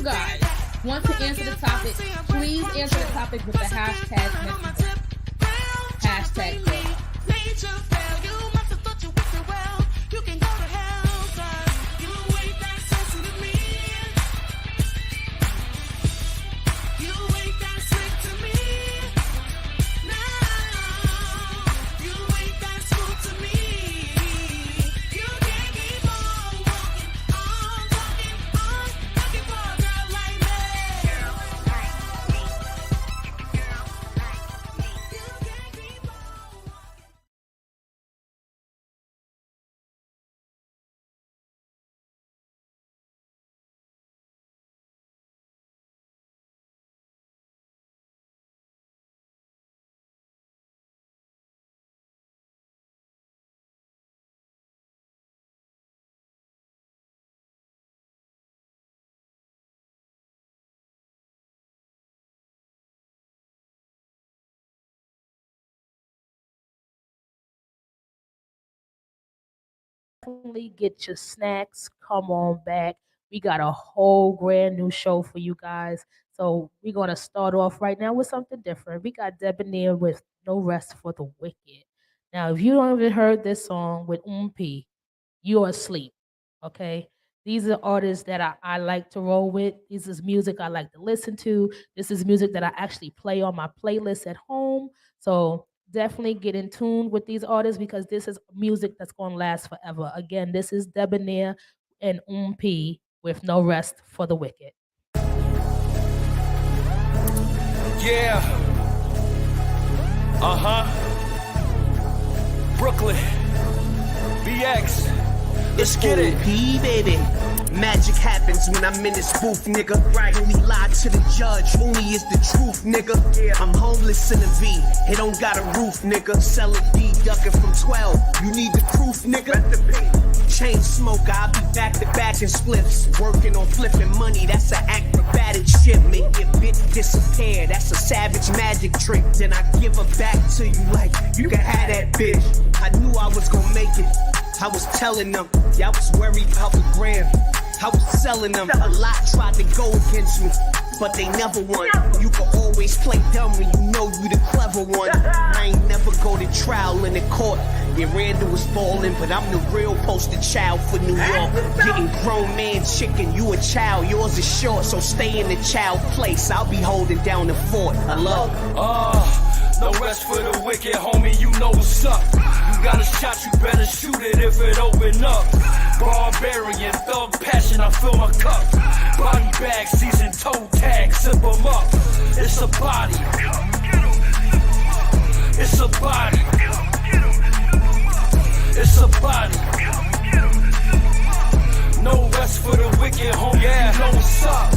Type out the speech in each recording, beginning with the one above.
guys want to answer the topic, please answer the topic with the hashtag message. Hashtag definitely get your snacks. Come on back. We got a whole brand new show for you guys. So we're gonna start off right now with something different. We got Debonair with No Rest for the Wicked. Now, if you don't even heard this song with P, you're asleep. Okay. These are artists that I like to roll with. This is music I like to listen to. This is music that I actually play on my playlist at home. So definitely get in tune with these artists because this is music that's going to last forever. Again, this is Debonair and P with No Rest for the Wicked. Yeah. Brooklyn. BX. Let's get it. P, baby. Magic happens when I'm in this booth, nigga. Right. Only lie to the judge, only is the truth, nigga. Yeah. I'm homeless in a V, it don't got a roof, nigga. Selling D, ducking from 12. You need the proof, nigga. Chain smoker, I'll be back to back in spliffs. Working on flipping money, that's an acrobatic shit. Make your bitch disappear, that's a savage magic trick. Then I give her back to you like, you can have that bitch. I knew I was gonna make it. I was telling them, y'all was worried about the gram. I was selling them, a lot tried to go against me, but they never won. You can always play dumb when you know you the clever one. I ain't never go to trial in the court. Yeah, Randall was falling, but I'm the real poster child for New York. Getting grown man chicken, you a child, yours is short, so stay in the child place. I'll be holding down the fort. I love. No rest for the wicked, homie, you know what's up. You got a shot, you better shoot it if it open up. Barbarian, thug passion, I fill my cup. Body bag, season toe tag, sip 'em up. It's a body. It's a body. It's a body. No rest for the wicked, homie, you know what's up.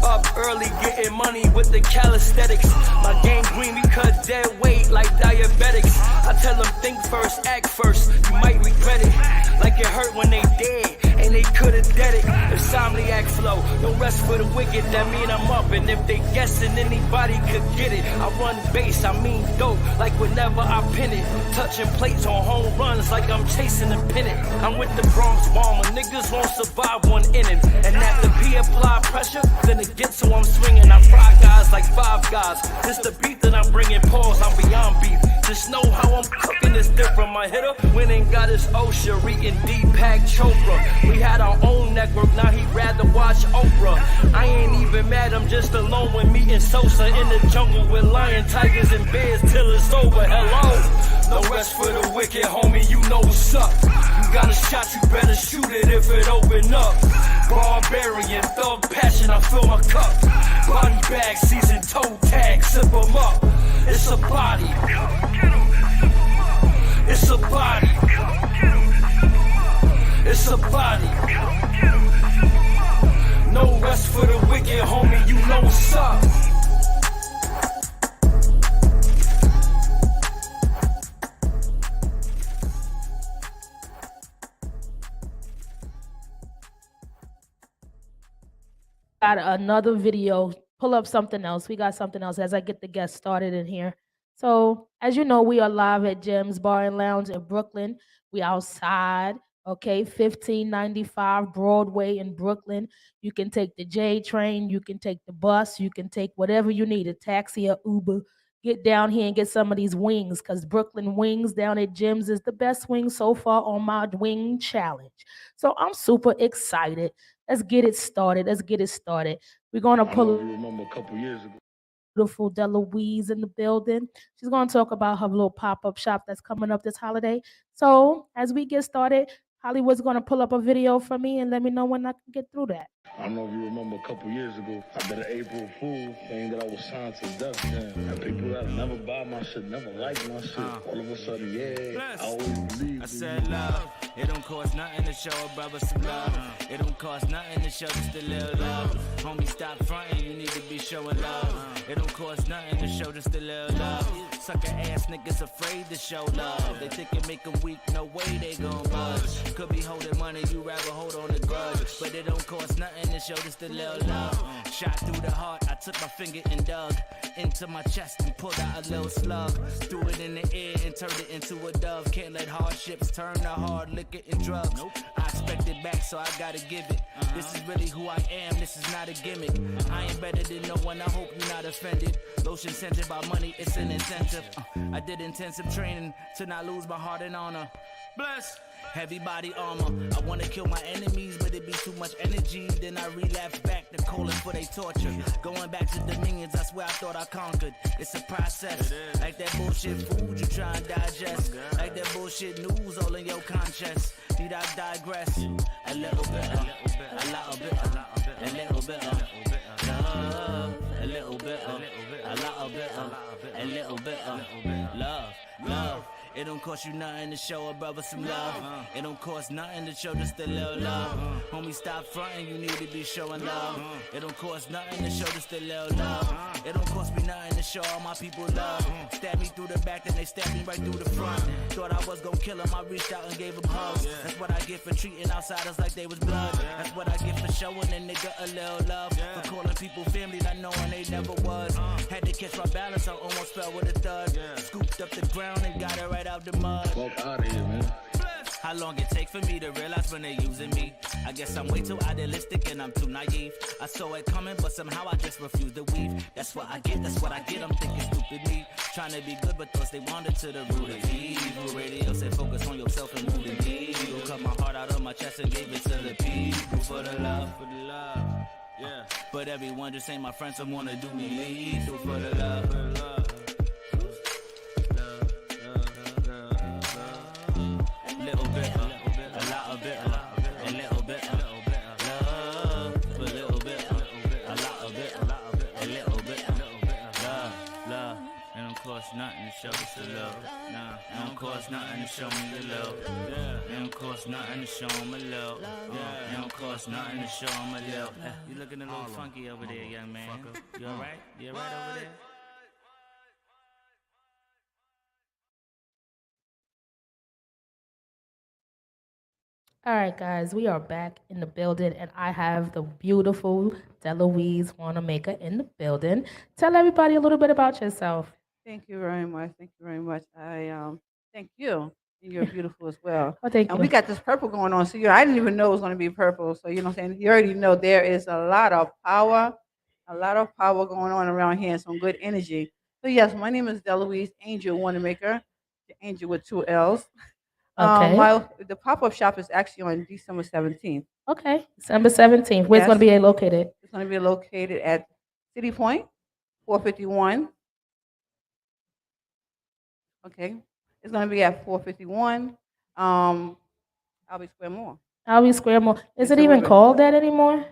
Up early, getting money with the calisthenics. My game green, we cut dead weight like diabetics. I tell them think first, act first, you might regret it. Like it hurt when they dead, and they could've dead it. Insomniac flow, no rest for the wicked, that mean I'm up. And if they guessing anybody could get it, I run bass, I mean dope, like whenever I pin it. Touching plates on home runs like I'm chasing a pennant. I'm with the Bronx bomber, niggas won't survive one inning. And after P apply pressure, then it gets so I'm swinging. I fry guys like five guys. This the beat that I'm bringing, pause, I'm beyond beef. Just know how I'm cooking this different. My hitter went and got his OSHA, reading Deepak Chopra. We had our own network, now he'd rather watch Oprah. I ain't even mad, I'm just alone with me and Sosa in the jungle with lion, tigers, and bears till it's over. Hello, no rest for the wicked, homie, you know what's up. You got a shot, you better shoot it if it open up. Barbarian, thug passion, I fill my cup. Body bag, season toe tag, sip 'em up. It's a body. It's a body. It's a body. No rest for the wicked, homie, you know what's up. Got another video. Pull up something else. We got something else as I get the guests started in here. So, as you know, we are live at Jim's Bar and Lounge in Brooklyn. We outside. Okay, 1595 Broadway in Brooklyn. You can take the J train, you can take the bus, you can take whatever you need, a taxi or Uber. Get down here and get some of these wings because Brooklyn Wings down at Jim's is the best wing so far on my wing challenge. So I'm super excited. Let's get it started. Let's get it started. We're going to I don't know pull if you remember a couple years ago. beautiful Delouise in the building. She's going to talk about her little pop up shop that's coming up this holiday. So, as we get started, Hollywood's going to pull up a video for me and let me know when I can get through that. I don't know if you remember a couple years ago. I did an April Fool saying that I was signed to Def Jam. And people that never buy my shit, never like my shit. All of a sudden, yeah, I always believe. I said love, it don't cost nothing to show a brother some love. It don't cost nothing to show just a little love. Homie, stop frontin', you need to be showing love. It don't cost nothing to show just a little love. Sucker ass niggas afraid to show love. They think it make them weak, no way they gon' budge. Could be holding money, you rather hold on a grudge. But it don't cost nothing to show just a little love. Shot through the heart, I took my finger and dug into my chest and pulled out a little slug. Threw it in the air and turned it into a dove. Can't let hardships turn to hard liquor and drugs. I expect it back, so I gotta give it. This is really who I am, this is not a gimmick. I ain't better than no one, I hope you're not offended. Lotion scented by money, it's an incentive. I did intensive training to not lose my heart and honor. Bless. Heavy body armor. I wanna kill my enemies, but it be too much energy. Then I relapse back to calling for they torture. Going back to dominions, I swear I thought I conquered. It's a process. Like that bullshit food you try and digest. Like that bullshit news all in your conscience. Need I digress? A little bit, a little bit, a little bit, love. A little bit, a little bit, a little bit, love, love. It don't cost you nothing to show a brother some love. It don't cost nothing to show just a little love. Homie, stop frontin', you need to be showing love. It don't cost nothing to show just a little love. It don't cost me nothing to show all my people love. Stab me through the back, then they stab me right through the front. Thought I was gon' kill him, I reached out and gave him hugs. That's what I get for treating outsiders like they was blood. That's what I get for showing a nigga a little love. For calling people family, not knowing they never was. Had to catch my balance, I almost fell with a thud. Scooped up the ground and got it right out the mud. Fuck out of here, man. How long it take for me to realize when they using me? I guess I'm way too idealistic and I'm too naive. I saw it coming, but somehow I just refuse to weave. That's what I get, that's what I get. I'm thinking stupid me. Trying to be good, but thoughts they wandered to the root of evil. Radio said focus on yourself and move the needle. Cut my heart out of my chest and gave it to the people. For the love, for the love. Yeah. But everyone just ain't my friends, some wanna do me lethal. For the love, for the love. Nothing to show us the love. Nah, it don't cost nothing to show me the love. Yeah, it don't cost nothing to show him a love. Yeah, it don't cost nothing to show him a love. You looking a little funky over there, young man. You alright? You alright over there? All right, guys, we are back in the building, and I have the beautiful Delouise Wanamaker in the building. Tell everybody a little bit about yourself. Thank you very much. Thank you very much. I thank you. You're beautiful as well. Oh, thank And you. we got this purple going on. So I didn't even know it was going to be purple. So you know what I'm saying? You already know there is a lot of power going on around here and some good energy. So yes, my name is Delouise Angel Wanamaker, the angel with two L's. Okay. The pop-up shop is actually on December 17th. Okay. December 17th. Where's it going to be located? It's going to be located at City Point, 451. Okay. It's going to be at 451 Albee Square Mall. Albee Square Mall. Is it It's even over. called that anymore?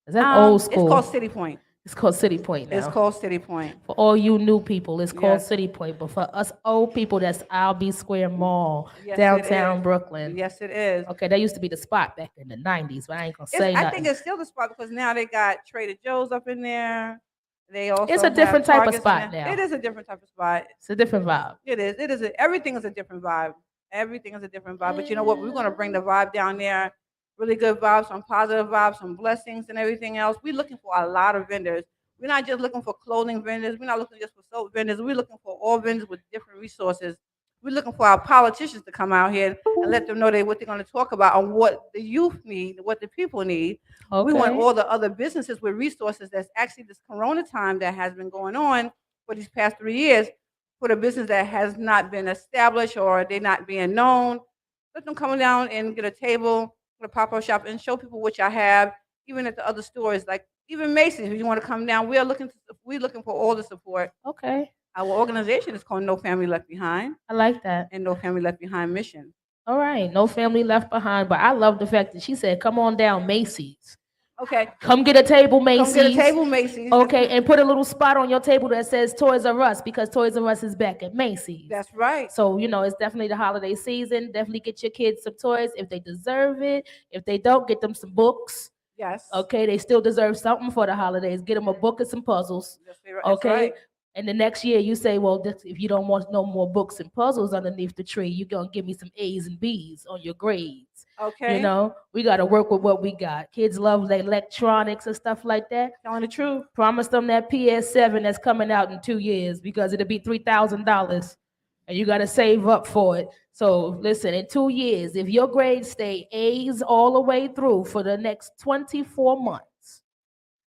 Is that old school? It's called City Point. It's called City Point now. It's called City Point. For all you new people, it's called Yes. City Point. But for us old people, that's Albee Square Mall, Yes, it downtown is. Brooklyn. Yes, it is. Okay, that used to be the spot back in the 90s, but I ain't going to say I nothing. think it's still the spot because now they got Trader Joe's up in there. They also It's a have different type of Targets in spot there. now. It is a different type of spot. It's a different vibe. It is. It is. Everything is a different vibe. Everything is a different vibe. But you know what? We're going to bring the vibe down there. Really good vibes, some positive vibes, some blessings and everything else. We're looking for a lot of vendors. We're not just looking for clothing vendors. We're not looking just for soap vendors. We're looking for all vendors with different resources We're looking for our politicians to come out here and let them know what they're going to talk about and what the youth need, what the people need. We want Okay. all the other businesses with resources that's actually this corona time that has been going on for these past 3 years, for the business that has not been established or they're not being known. Let them come down and get a table, get a pop-up shop, and show people what y'all have, even at the other stores, like even Macy's. If you want to come down, we're looking for all the support. Okay. Our organization is called No Family Left Behind I like that. and No Family Left Behind Mission. All right. No family left behind. But I love the fact that she said, come on down, Macy's. Okay, Come get a table, come get a Macy's. table, Macy's. Okay, and put a little spot on your table that says Toys R Us because Toys R Us is back at Macy's. That's right. So, it's definitely the holiday season. Definitely get your kids some toys if they deserve it. If they don't, get them some books. Yes. Okay, they still deserve something for the holidays. Get them a book and some puzzles. That's Okay. right. And the next year you say, well, if you don't want no more books and puzzles underneath the tree, you're going to give me some A's and B's on your grades. Okay. We got to work with what we got. Kids love the electronics and stuff like that. Telling the truth. Promise them that PS7 that's coming out in 2 years because it'll be $3,000 and you got to save up for it. So listen, in 2 years, if your grades stay A's all the way through for the next 24 months,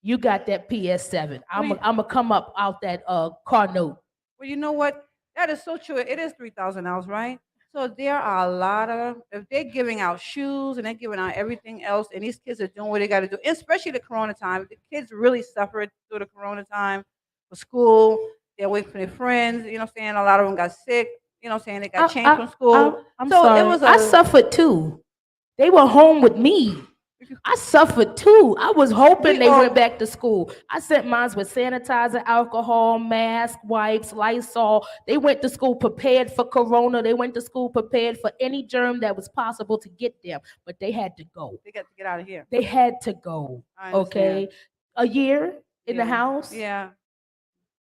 you got that PS7. I'm gonna come up out that car note. Well, you know what? That is so true. It is $3,000, right? So there are a lot of, if they're giving out shoes and they're giving out everything else, and these kids are doing what they got to do, especially the corona time. The kids really suffered through the corona time for school. They're away from their friends. You know what I'm saying? A lot of them got sick. You know what I'm saying? They got changed from school. I'm sorry. I suffered too. They were home with me. I suffered too. I was hoping they went back to school. I sent mine with sanitizer, alcohol, mask, wipes, Lysol. They went to school prepared for corona. They went to school prepared for any germ that was possible to get them. But they had to go. They got to get out of here. They had to go. Okay. A year in the house. Yeah.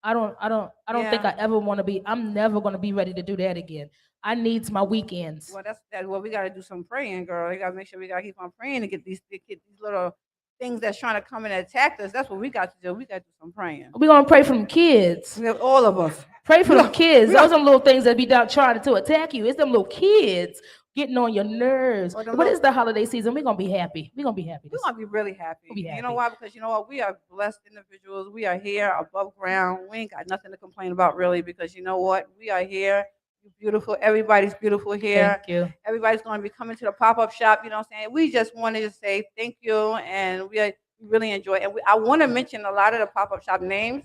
I don't think I ever want to be. I'm never going to be ready to do that again. I needs my weekends. Well, that's well, we got to do some praying, girl. We got to make sure we got to keep on praying to get these little things that's trying to come and attack us. That's what we got to do. We got to do some praying. We're going to pray for them kids. All of us. Pray for them kids. Those are little things that be down trying to attack you. It's them little kids getting on your nerves. But it's the holiday season. We're going to be happy. We're going to be happy. We're going to be really happy. We'll be happy. You know why? Because you know what? We are blessed individuals. We are here above ground. We ain't got nothing to complain about really because you know what? We are here. Beautiful. Everybody's beautiful here. Thank you. Everybody's going to be coming to the pop-up shop. You know what I'm saying? We just wanted to say thank you, and we really enjoy it. And I want to mention a lot of the pop-up shop names.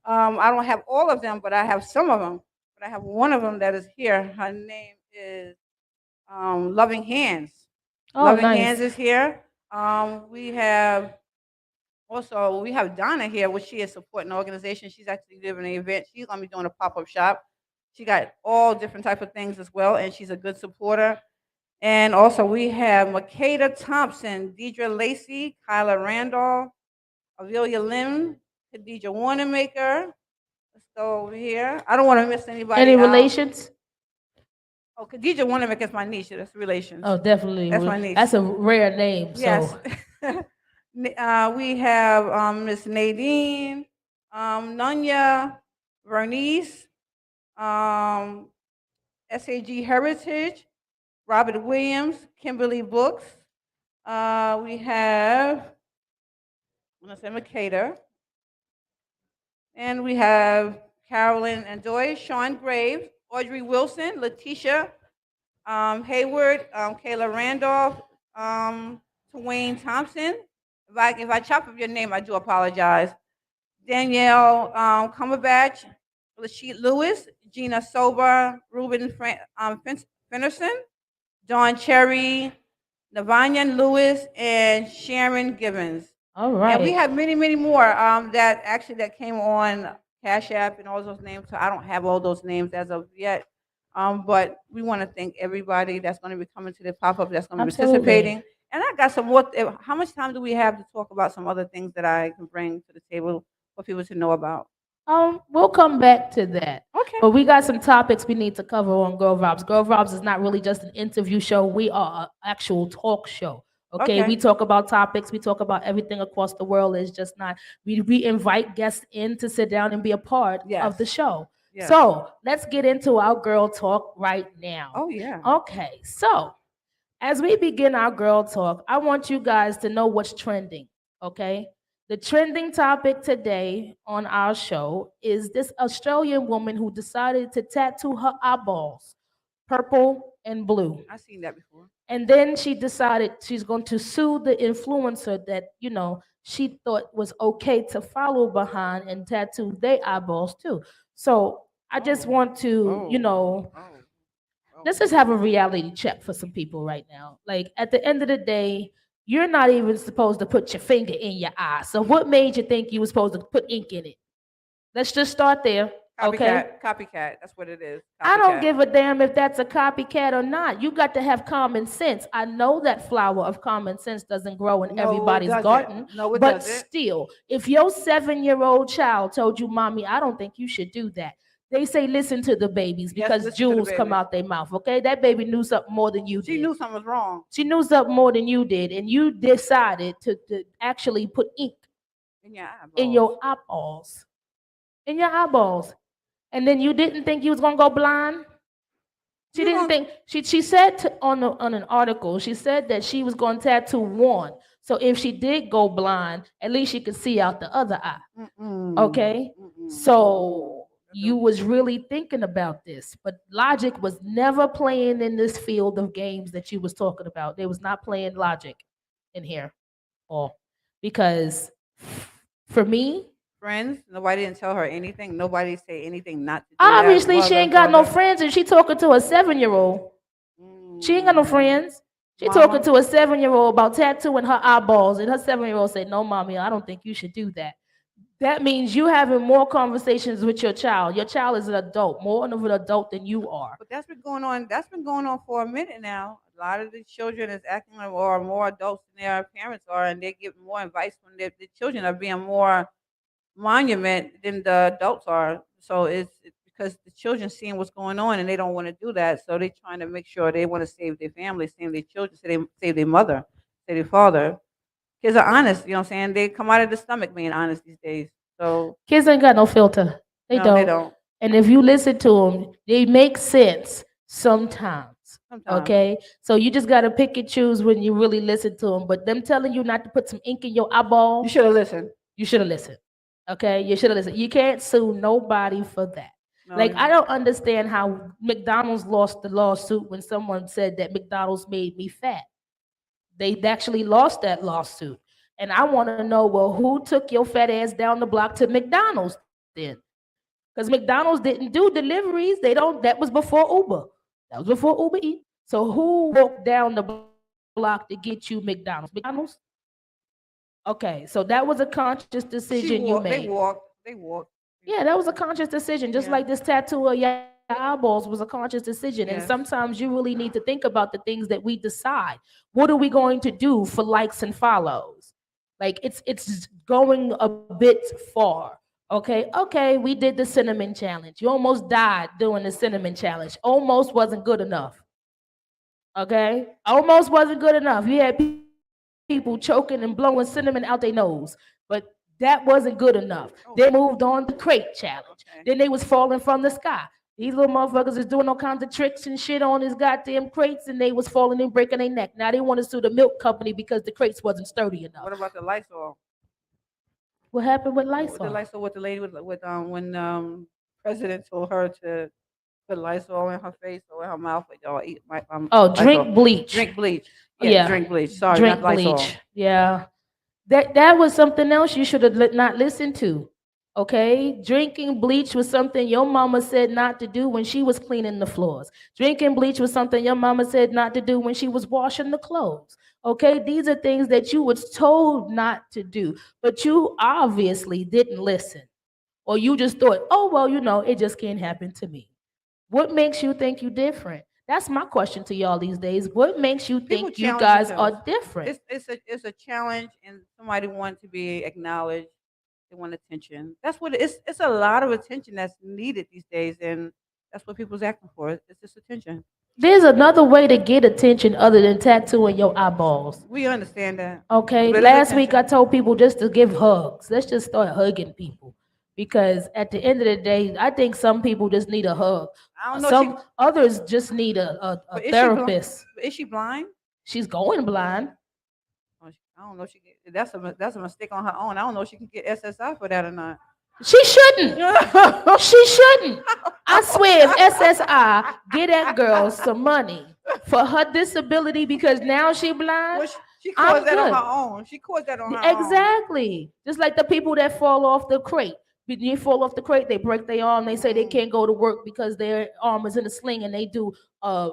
I don't have all of them, but I have some of them. But I have one of them that is here. Her name is Loving Hands. Oh, Loving nice. Hands is here. We have Donna here, which she is supporting the organization. She's actually doing an event. She's going to be doing a pop-up shop. She got all different type of things as well, and she's a good supporter. And also we have Makeda Thompson, Deidre Lacey, Kyla Randolph, Avelia Lim, Khadija Wanamaker. Let's go over here. I don't want to miss anybody. Any relations? Oh, Khadija Wanamaker is my niece. That's relations. Oh, definitely. That's my niece. That's a rare name. Yes. So. We have Miss Nadine, Nunya, Vernice, SAG Heritage, Robert Williams, Kimberly Books. We have Makeda. And we have Carolyn and Joy, Sean Graves, Audrey Wilson, Letitia Hayward, Kayla Randolph, Twain Thompson. If I chop up your name, I do apologize. Danielle Cumberbatch, Lashit Lewis, Gina Sober, Ruben Finnerson, Dawn Cherry, Navanyan Lewis, and Sharon Gibbons. All right. And we have many, many more that came on Cash App and all those names. So I don't have all those names as of yet. But we want to thank everybody that's going to be coming to the pop-up, that's going to be participating. And I got some more. How much time do we have to talk about some other things that I can bring to the table for people to know about? We'll come back to that. Okay. But we got some topics we need to cover on Girl Vibes. Girl Vibes is not really just an interview show. We are an actual talk show. Okay. We talk about topics. We talk about everything across the world. It's just not. We invite guests in to sit down and be a part of the show. Yes. So let's get into our girl talk right now. Oh yeah. Okay, so as we begin our girl talk, I want you guys to know what's trending. Okay, the trending topic today on our show is this Australian woman who decided to tattoo her eyeballs purple and blue. I've seen that before. And then she decided she's going to sue the influencer that, she thought was okay to follow behind and tattoo their eyeballs too. So I just Oh. want to, Oh. Oh. Oh. let's just have a reality check for some people right now. Like at the end of the day, you're not even supposed to put your finger in your eye. So what made you think you were supposed to put ink in it? Let's just start there. Okay. Copycat. Copycat. That's what it is. I don't Copycat. give a damn if that's a copycat or not. You got to have common sense. I know that flower of common sense doesn't grow in No, it everybody's garden, doesn't. No, it but doesn't. still, if your 7-year-old child told you, "Mommy, I don't think you should do that," they say, "Listen to the babies Yes, because listen to the jewels come baby. out their mouth." Okay, that baby knew something more than you She did. knew something was wrong She knew something more than you did, and you decided to actually put ink in your in eyeballs. your eyeballs, in your eyeballs, and then you didn't think you was gonna go blind. She You didn't don't. think she said on an article, she said that she was going to tattoo one. So if she did go blind, at least she could see out the other eye. Mm-mm. Okay? Mm-mm. So That you don't- was really thinking about this, but logic was never playing in this field of games that you was talking about. They was not playing logic in here. Or because for me, Friends. Nobody didn't tell her anything. Nobody say anything not to do that. obviously she Mother, ain't got no father. friends and she talking to a 7-year-old. She ain't got no Mm. friends. She talking Mama. to a 7-year-old about tattooing her eyeballs, and her 7-year-old said, "No, mommy, I don't think you should do that." That means you having more conversations with your child. Your child is an adult, more of an adult than you are. But that's been going on. That's been going on for a minute now. A lot of the children is acting like or more adults than their parents are, and they give more advice when the children are being more monument than the adults are. So it's because the children seeing what's going on and they don't want to do that. So they're trying to make sure they want to save their family, save their children, save their mother, save their father. Kids are honest, you know what I'm saying? They come out of the stomach being honest these days. So Kids ain't got no filter. They no, they don't. don't. And if you listen to them, they make sense sometimes. Sometimes. Okay, so you just gotta pick and choose when you really listen to them. But them telling you not to put some ink in your You eyeball, should have listened. you should have listened. Okay, you should have listened. You can't sue nobody for that. No, Like I don't understand how McDonald's lost the lawsuit when someone said that McDonald's made me fat. They actually lost that lawsuit. And I want to know, well, who took your fat ass down the block to McDonald's then? Because McDonald's didn't do deliveries. They don't. That was before Uber. That was before Uber Eats. So who walked down the block to get you McDonald's? McDonald's. Okay, so that was a conscious she decision you walked. They made. walked. They walked. Yeah, that was a conscious decision. Just Yeah. like this tattoo of your eyeballs was a conscious decision. And Yes. sometimes you really need to think about the things that we decide. What are we going to do for likes and follows? Like it's going a bit far. Okay, we did the cinnamon challenge. You almost died doing the cinnamon challenge. Almost wasn't good enough. Okay, almost wasn't good enough. You had people choking and blowing cinnamon out their nose, but that wasn't good enough. They moved on to crate challenge. Then Okay. they was falling from the sky. These little motherfuckers is doing all kinds of tricks and shit on his goddamn crates, and they was falling and breaking their neck. Now they want to sue the milk company because the crates wasn't sturdy enough. What about the Lysol? What happened with The Lysol? Lysol with the lady with when president told her to put Lysol in her face or in her mouth or eat my Oh, Lysol. drink bleach. Drink bleach. Yeah, Yeah, drink bleach. Sorry, drink not Lysol. bleach. Yeah, that was something else you should have not listened to. Okay, drinking bleach was something your mama said not to do when she was cleaning the floors. Drinking bleach was something your mama said not to do when she was washing the clothes. Okay, these are things that you was told not to do, but you obviously didn't listen, or you just thought, oh well, it just can't happen to me. What makes you think you different? That's my question to y'all these days. What makes you People think you challenge guys themselves. are different? It's a challenge, and somebody wants to be acknowledged. They want attention. That's what it is. It's a lot of attention that's needed these days, and that's what people's acting for. It's just attention. There's another way to get attention other than tattooing your eyeballs. We understand that, Okay, but it's last week I attention. told people just to give hugs. Let's just start hugging people. because at the end of the day, I think some people just need a hug. I don't know. Some others just need a But is she blind? therapist. Is she blind? She's going blind. Oh, I don't know. If she that's a mistake on her own. I don't know if she can get SSI for that or not. She shouldn't. She shouldn't. I swear, if SSI get that girl some money for her disability because now she blind, Well, she I'm caused that on good. her own. She caused that on her own. Exactly. Just like the people that fall off the crate. When you fall off the crate, they break their arm. They say they can't go to work because their arm is in a sling, and uh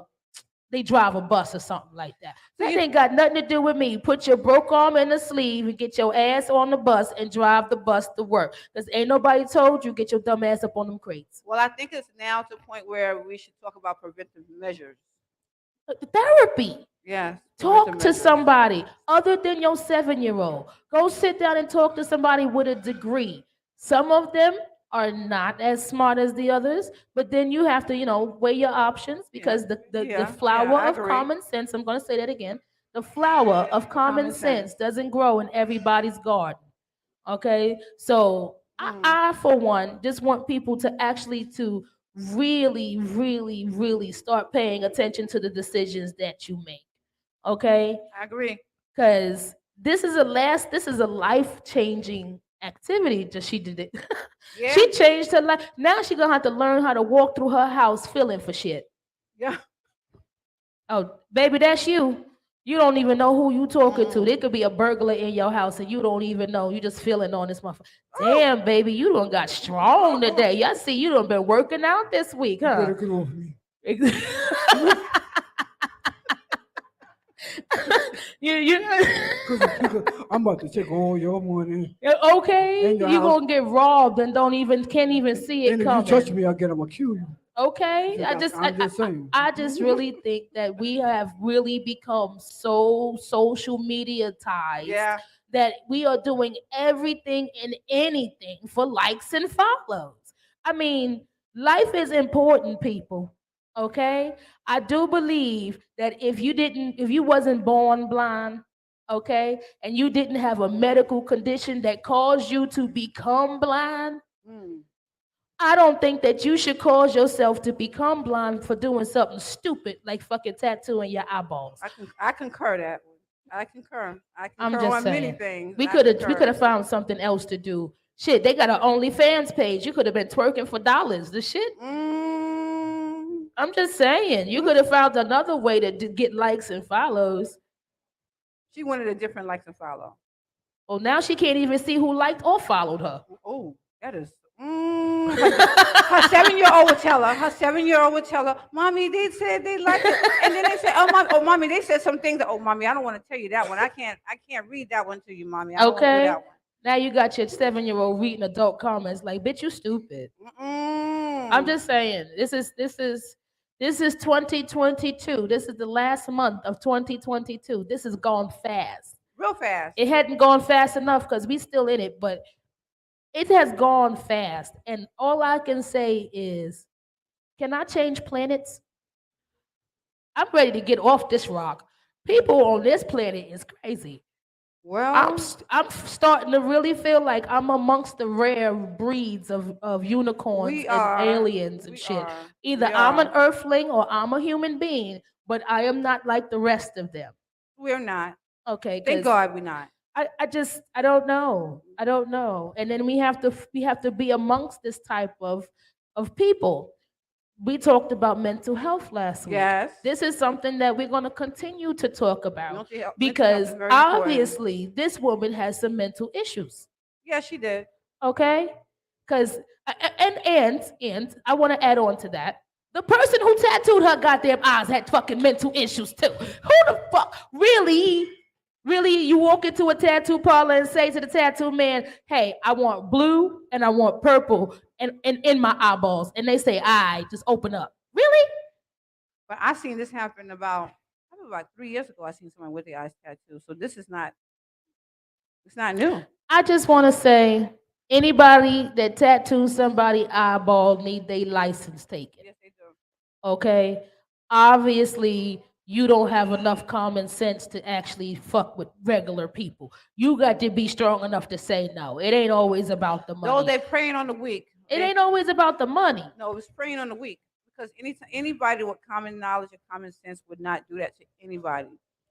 they drive a bus or something like that. So That you, ain't got nothing to do with me. Put your broke arm in the sleeve and get your ass on the bus and drive the bus to work. Because ain't nobody told you get your dumb ass up on them crates. well, I think it's now to the point where we should talk about preventive measures. Therapy. Yes. Talk preventive to measures. somebody other than your 7-year-old. Go sit down and talk to somebody with a degree. Some of them are not as smart as the others, but then you have to, weigh your options because the Yeah, flower I of agree. common sense, I'm going to say that again, the flower of common Common sense. sense doesn't grow in everybody's garden. Okay? So I for one, just want people to actually to really, really, really start paying attention to the decisions that you make. Okay? I agree. Because this is a life changing activity that she did it. Yeah. She changed her life. Now she gonna have to learn how to walk through her house feeling for shit. Yeah. Oh, baby, that's you. You don't even know who you talking to. There could be a burglar in your house and you don't even know. You just feeling on this motherfucker. Damn, baby, you done got strong today. I see you done been working out this week, You huh? better get off me. you Because I'm about to take all your money. okay? In your You house. gonna get robbed and can't even see it And if you coming. touch me, I'm going to kill you. Okay, I'm just saying. I just really think that we have really become so social media ties Yeah. that we are doing everything and anything for likes and follows. I mean, life is important, people. Okay, I do believe that if you wasn't born blind, okay, and you didn't have a medical condition that caused you to become blind, Mm. I don't think that you should cause yourself to become blind for doing something stupid like fucking tattooing your eyeballs. I concur that. I concur. I I'm concur just on many saying. things. We I could have concur. found something else to do. Shit, they got an OnlyFans page. You could have been twerking for dollars. The shit. Mm. I'm just saying. You could have found another way to get likes and follows. She wanted a different likes and follow. Well, now she can't even see who liked or followed her. Oh, that is. Her 7-year-old would tell her. Her 7-year-old would tell her, "Mommy, they said they liked it," and then they said, mommy, they said some things. That, oh, mommy, I don't want to tell you that one. I can't read that one to you, mommy. I don't want to do Okay. that one. Now you got your 7-year-old reading adult comments like, bitch, you stupid. I'm just saying, this is 2022. This is the last month of 2022. This has gone fast. Real fast. It hadn't gone fast enough because we still in it, but it has gone fast. And all I can say is, can I change planets? I'm ready to get off this rock. People on this planet is crazy. Well, I'm starting to really feel like I'm amongst the rare breeds of unicorns we and are. aliens and We shit. are. Either We I'm an are. earthling or I'm a human being, but I am not like the rest of them. We're not. Okay, Thank 'cause God we're not. I don't know. I don't know. And then we have to be amongst this type of people. We talked about mental health last week. Yes. This is something that we're going to continue to talk about Mental health because is very important. obviously this woman has some mental issues. Yeah, she did. Okay? Because and I want to add on to that. The person who tattooed her goddamn eyes had fucking mental issues too. Who the fuck really? Really, you walk into a tattoo parlor and say to the tattoo man, "Hey, I want blue and I want purple and in my eyeballs," and they say, "I just open up." Really? But I seen this happen probably about 3 years ago. I seen someone with the eyes tattoo. So this is not. It's not new. I just want to say, anybody that tattoos somebody eyeball need their license taken. Yes, they do. Okay? Obviously, you don't have enough common sense to actually fuck with regular people. You got to be strong enough to say no. It ain't always about the Those money. they preying on the weak. It ain't always about the money. No, it's preying on the weak because anybody with common knowledge and common sense would not do that to anybody.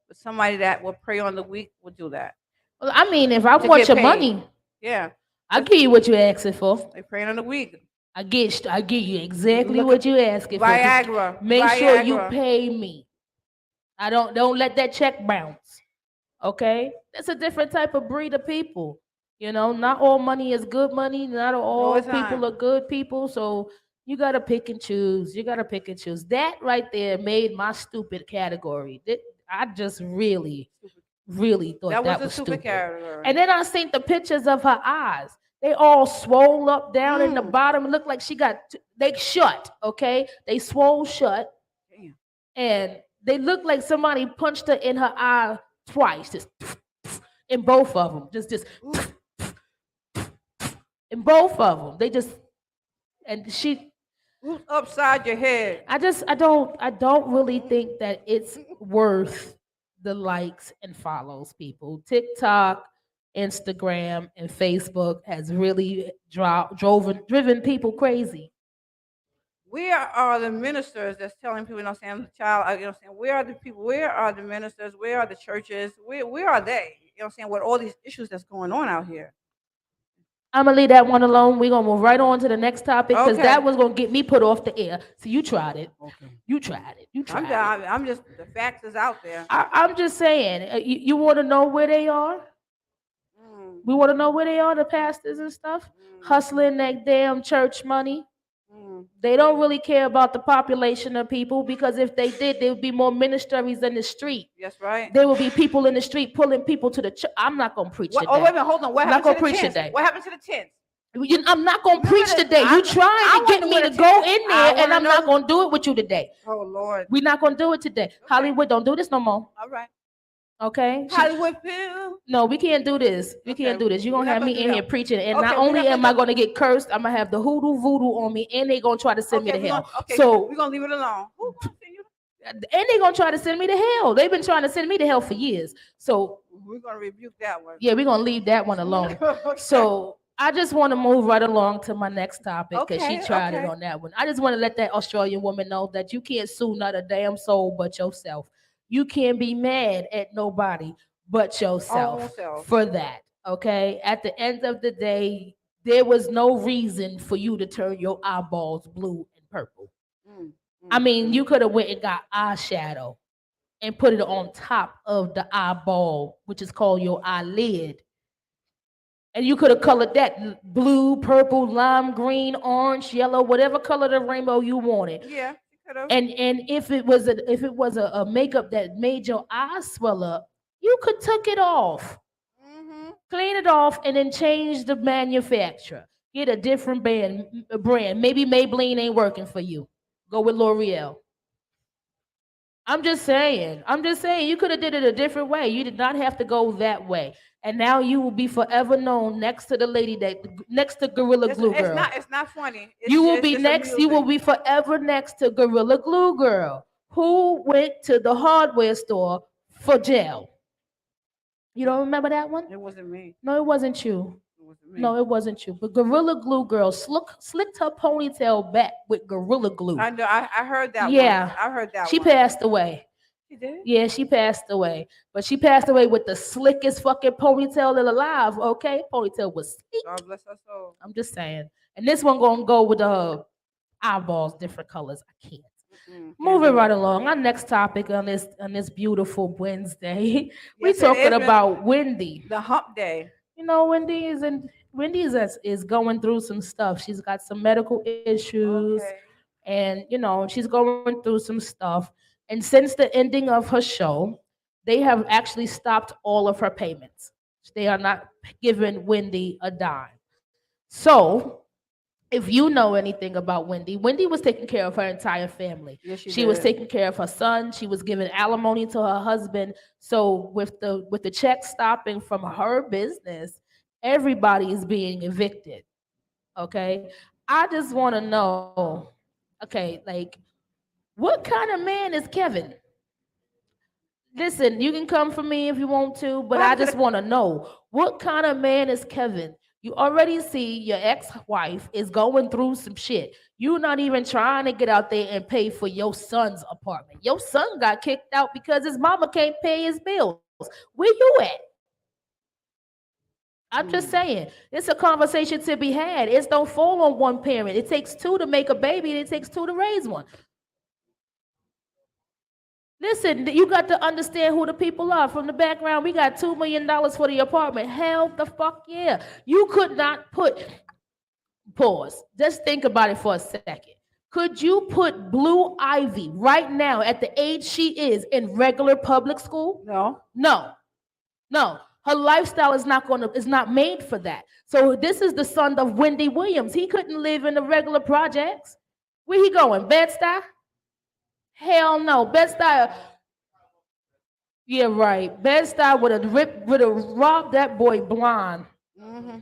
But somebody that will prey on the weak will do that Well, I mean, if I to want get your paid. money, Yeah, I give you what you're asking for. they preying on the weak. I give you exactly Look what at you're asking for. Just Viagra. make sure you Viagra. pay me. I don't let that check bounce. Okay? That's a different type of breed of people. You know, not all money is good money. Not No, all it's people not. are good people. So you gotta pick and choose. You gotta pick and choose. That right there made my stupid category. I just really thought That was that a was super stupid. category. And then I seen the pictures of her eyes. They all swole up down in the Mm. bottom. It looked like she got they shut. Okay, they swole shut, Damn. and they looked like somebody punched her in her eye twice, just in both of them, just Ooh. in both of them. They just and she. Who's upside your head? I don't really think that it's worth the likes and follows. People, TikTok, Instagram, and Facebook has really driven people crazy. Where are the ministers that's telling people, you know what I'm saying, child, you know what I'm saying, where are the people, where are the ministers, where are the churches, where are they? You know what I'm saying, with all these issues that's going on out here. I'm gonna leave that one alone. We're gonna move right on to the next topic because Okay. that was gonna get me put off the air. So you tried it. Okay. You tried it. You I'm tried it. done. I'm just, the facts is out there. I'm just saying. You want to know where they are? Mm, We want to know where they are, the pastors and stuff, mm, hustling that damn church money. mm. They don't really care about the population of people because if they did, there would be more ministries in the street. That's right. There will be people in the street pulling people to the church. I'm not gonna preach What, oh, today. wait a minute, hold on. What I'm not happened to gonna the preach tents? today. What happened to the tents? I'm not gonna Remember preach this? today. You trying I to get wonder me where to the go tents. in I there, and want to I'm not know. gonna do it with you today. Oh, Lord. We're not gonna do it today. Okay. Hollywood, don't do this no more. All right. Okay? Hollywood Pill. No, we can't do this. We Okay, can't do this. You're we're gonna not have gonna me do in here that. preaching, and Okay, not we're only not am I gonna gonna get cursed, I'm gonna have the hoodoo voodoo on me, and they gonna try to send me Okay, to we're hell. gonna, okay, So we're gonna leave it alone. Who gonna send you? and they gonna try to send me to hell. They've been trying to send me to hell for years. So We're gonna rebuke that one. yeah, we're gonna leave that one alone. Okay. So I just want to move right along to my next topic because she Okay, tried it okay. on that one. I just want to let that Australian woman know that you can't sue not a damn soul but yourself. You can't be mad at nobody but Own yourself self. for that. Okay. At the end of the day, there was no reason for you to turn your eyeballs blue and purple. Mm, I mm, mean, mm. you could have went and got eyeshadow and put it on top of the eyeball, which is called your eyelid. And you could have colored that blue, purple, lime green, orange, yellow, whatever color the rainbow you wanted. Yeah, you could have. And if it was a makeup that made your eyes swell up, you could took it off, Mm-hmm. clean it off, and then change the manufacturer. Get a different brand. Maybe Maybelline ain't working for you. Go with L'Oreal. I'm just saying. I'm just saying. You could have did it a different way. You did not have to go that way. And now you will be forever known next to the lady that next to Gorilla Glue Girl. It's not funny. You will It's be just next. You will amusing. be forever next to Gorilla Glue Girl, who went to the hardware store for jail. You don't remember that one? It wasn't me. No, it wasn't you. It wasn't me. No, it wasn't you. But Gorilla Glue Girl slicked her ponytail back with Gorilla Glue. I know. I heard that Yeah. one. I heard that She one. passed away. She did? Yeah, she passed away. But she passed away with the slickest fucking ponytail alive, okay? Ponytail was sleek. God bless her soul. I'm just saying. And this one gonna go with the eyeballs, different colors. I can't. Mm, Moving right along. Our next topic on this beautiful Wednesday, we Yes, it talking is. about Wendy. The hump day. You know, Wendy is going through some stuff. She's got some medical issues, Okay. and she's going through some stuff. And since the ending of her show, they have actually stopped all of her payments. They are not giving Wendy a dime. So if you know anything about Wendy, Wendy was taking care of her entire family. Yes, She was did. taking care of her son. She was giving alimony to her husband. So with the check stopping from her business, everybody is being evicted. Okay, I just want to know. Okay, like what kind of man is Kevin? Listen, you can come for me if you want to, but What I happened to just the? want to know what kind of man is Kevin? You already see your ex-wife is going through some shit. You're not even trying to get out there and pay for your son's apartment. Your son got kicked out because his mama can't pay his bills. Where you at? I'm just Hmm. saying, it's a conversation to be had. It don't fall on one parent. It takes two to make a baby, and it takes two to raise one. Listen, you got to understand who the people are. From the background, we got $2 million for the apartment. Hell the fuck yeah. You could not put, pause. Just think about it for a second. Could you put Blue Ivy right now at the age she is in regular public school? No. No, no. Her lifestyle is not made for that. So this is the son of Wendy Williams. He couldn't live in the regular projects. Where he going? Bed-Stuy? Hell no. Bed-Stuy. Yeah, right. Bed-Stuy would have robbed that boy blind. Hmm.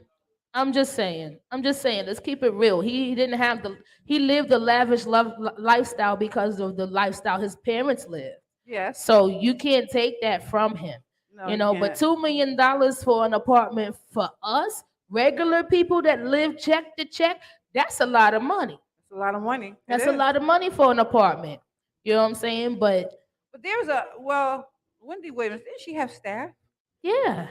I'm just saying. I'm just saying. Let's keep it real. He didn't have the. He lived a lavish lifestyle because of the lifestyle his parents lived. Yes. So you can't take that from him. No, You you know, but can't. $2 million for an apartment for us, regular people that live check to check, that's a lot of money. It's a lot of money. It That's a is. lot of money for an apartment. You know what I'm saying? But But there's a well, Wendy Williams. Didn't she have staff? yeah.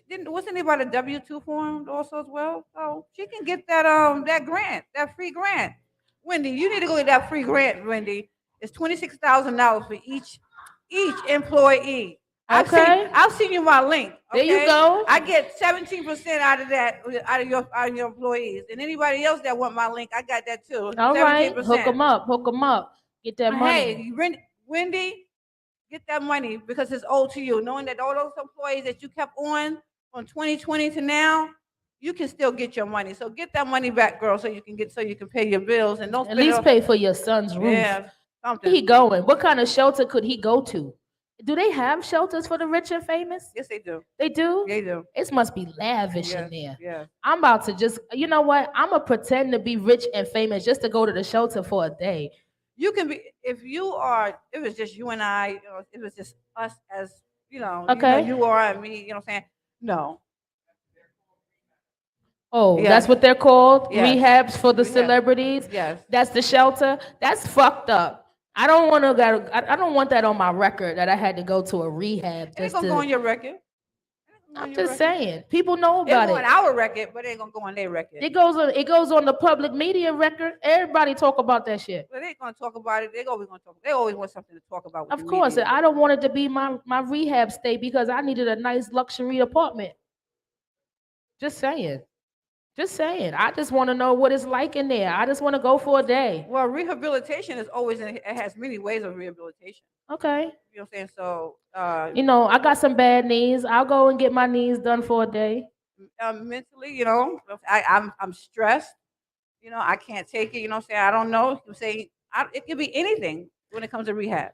Didn't wasn't anybody a W-2 form also as well? So she can get that grant, that free grant. Wendy, you need to go get that free grant, Wendy. It's $26,000 for each employee. Okay. I've seen you my link. There you Okay, go. I get 17% out of that out of your employees, and anybody else that want my link, I got that too. All Seventeen right. Hook percent. them up. Hook them up. Get that money. Hey, Wendy, get that money because it's owed to you. Knowing that all those employees that you kept on from 2020 to now, you can still get your money. So get that money back, girl, so you can pay your bills and don't At spend it least on pay for your son's roof. yeah Where he something. going? What kind of shelter could he go to? Do they have shelters for the rich and famous? Yes, they do. They do? They do. It must be lavish in Yes, there. yes. I'm about to just, you know what? I'm going to pretend to be rich and famous just to go to the shelter for a day. You can be if you are. If it's just you and I, if it's just us as Okay. you are and me. You know what I'm saying? No. Oh, that's Yes. what they're called? Yes. Rehabs for the Rehab. celebrities? Yes. That's the shelter? That's fucked up. I don't want to. I don't want that on my record that I had to go to a rehab It ain't just gonna go on to. your record. It ain't gonna go on I'm your just record. saying. People know It about go it. on our record, but it ain't gonna go on their record. It goes on the public media record. Everybody talk about that shit. But they ain't gonna talk about it. They always gonna talk. They always want something to talk about with Of the course, media. I don't want it to be my rehab stay because I needed a nice luxury apartment. Just saying. Just saying. I just want to know what it's like in there. I just want to go for a day. Well, rehabilitation is always it has many ways of rehabilitation. Okay. You know what I'm saying? So, You know, I got some bad knees. I'll go and get my knees done for a day. mentally, I'm stressed. I can't take it. You know what I'm saying? I don't know. You say it could be anything when it comes to rehab.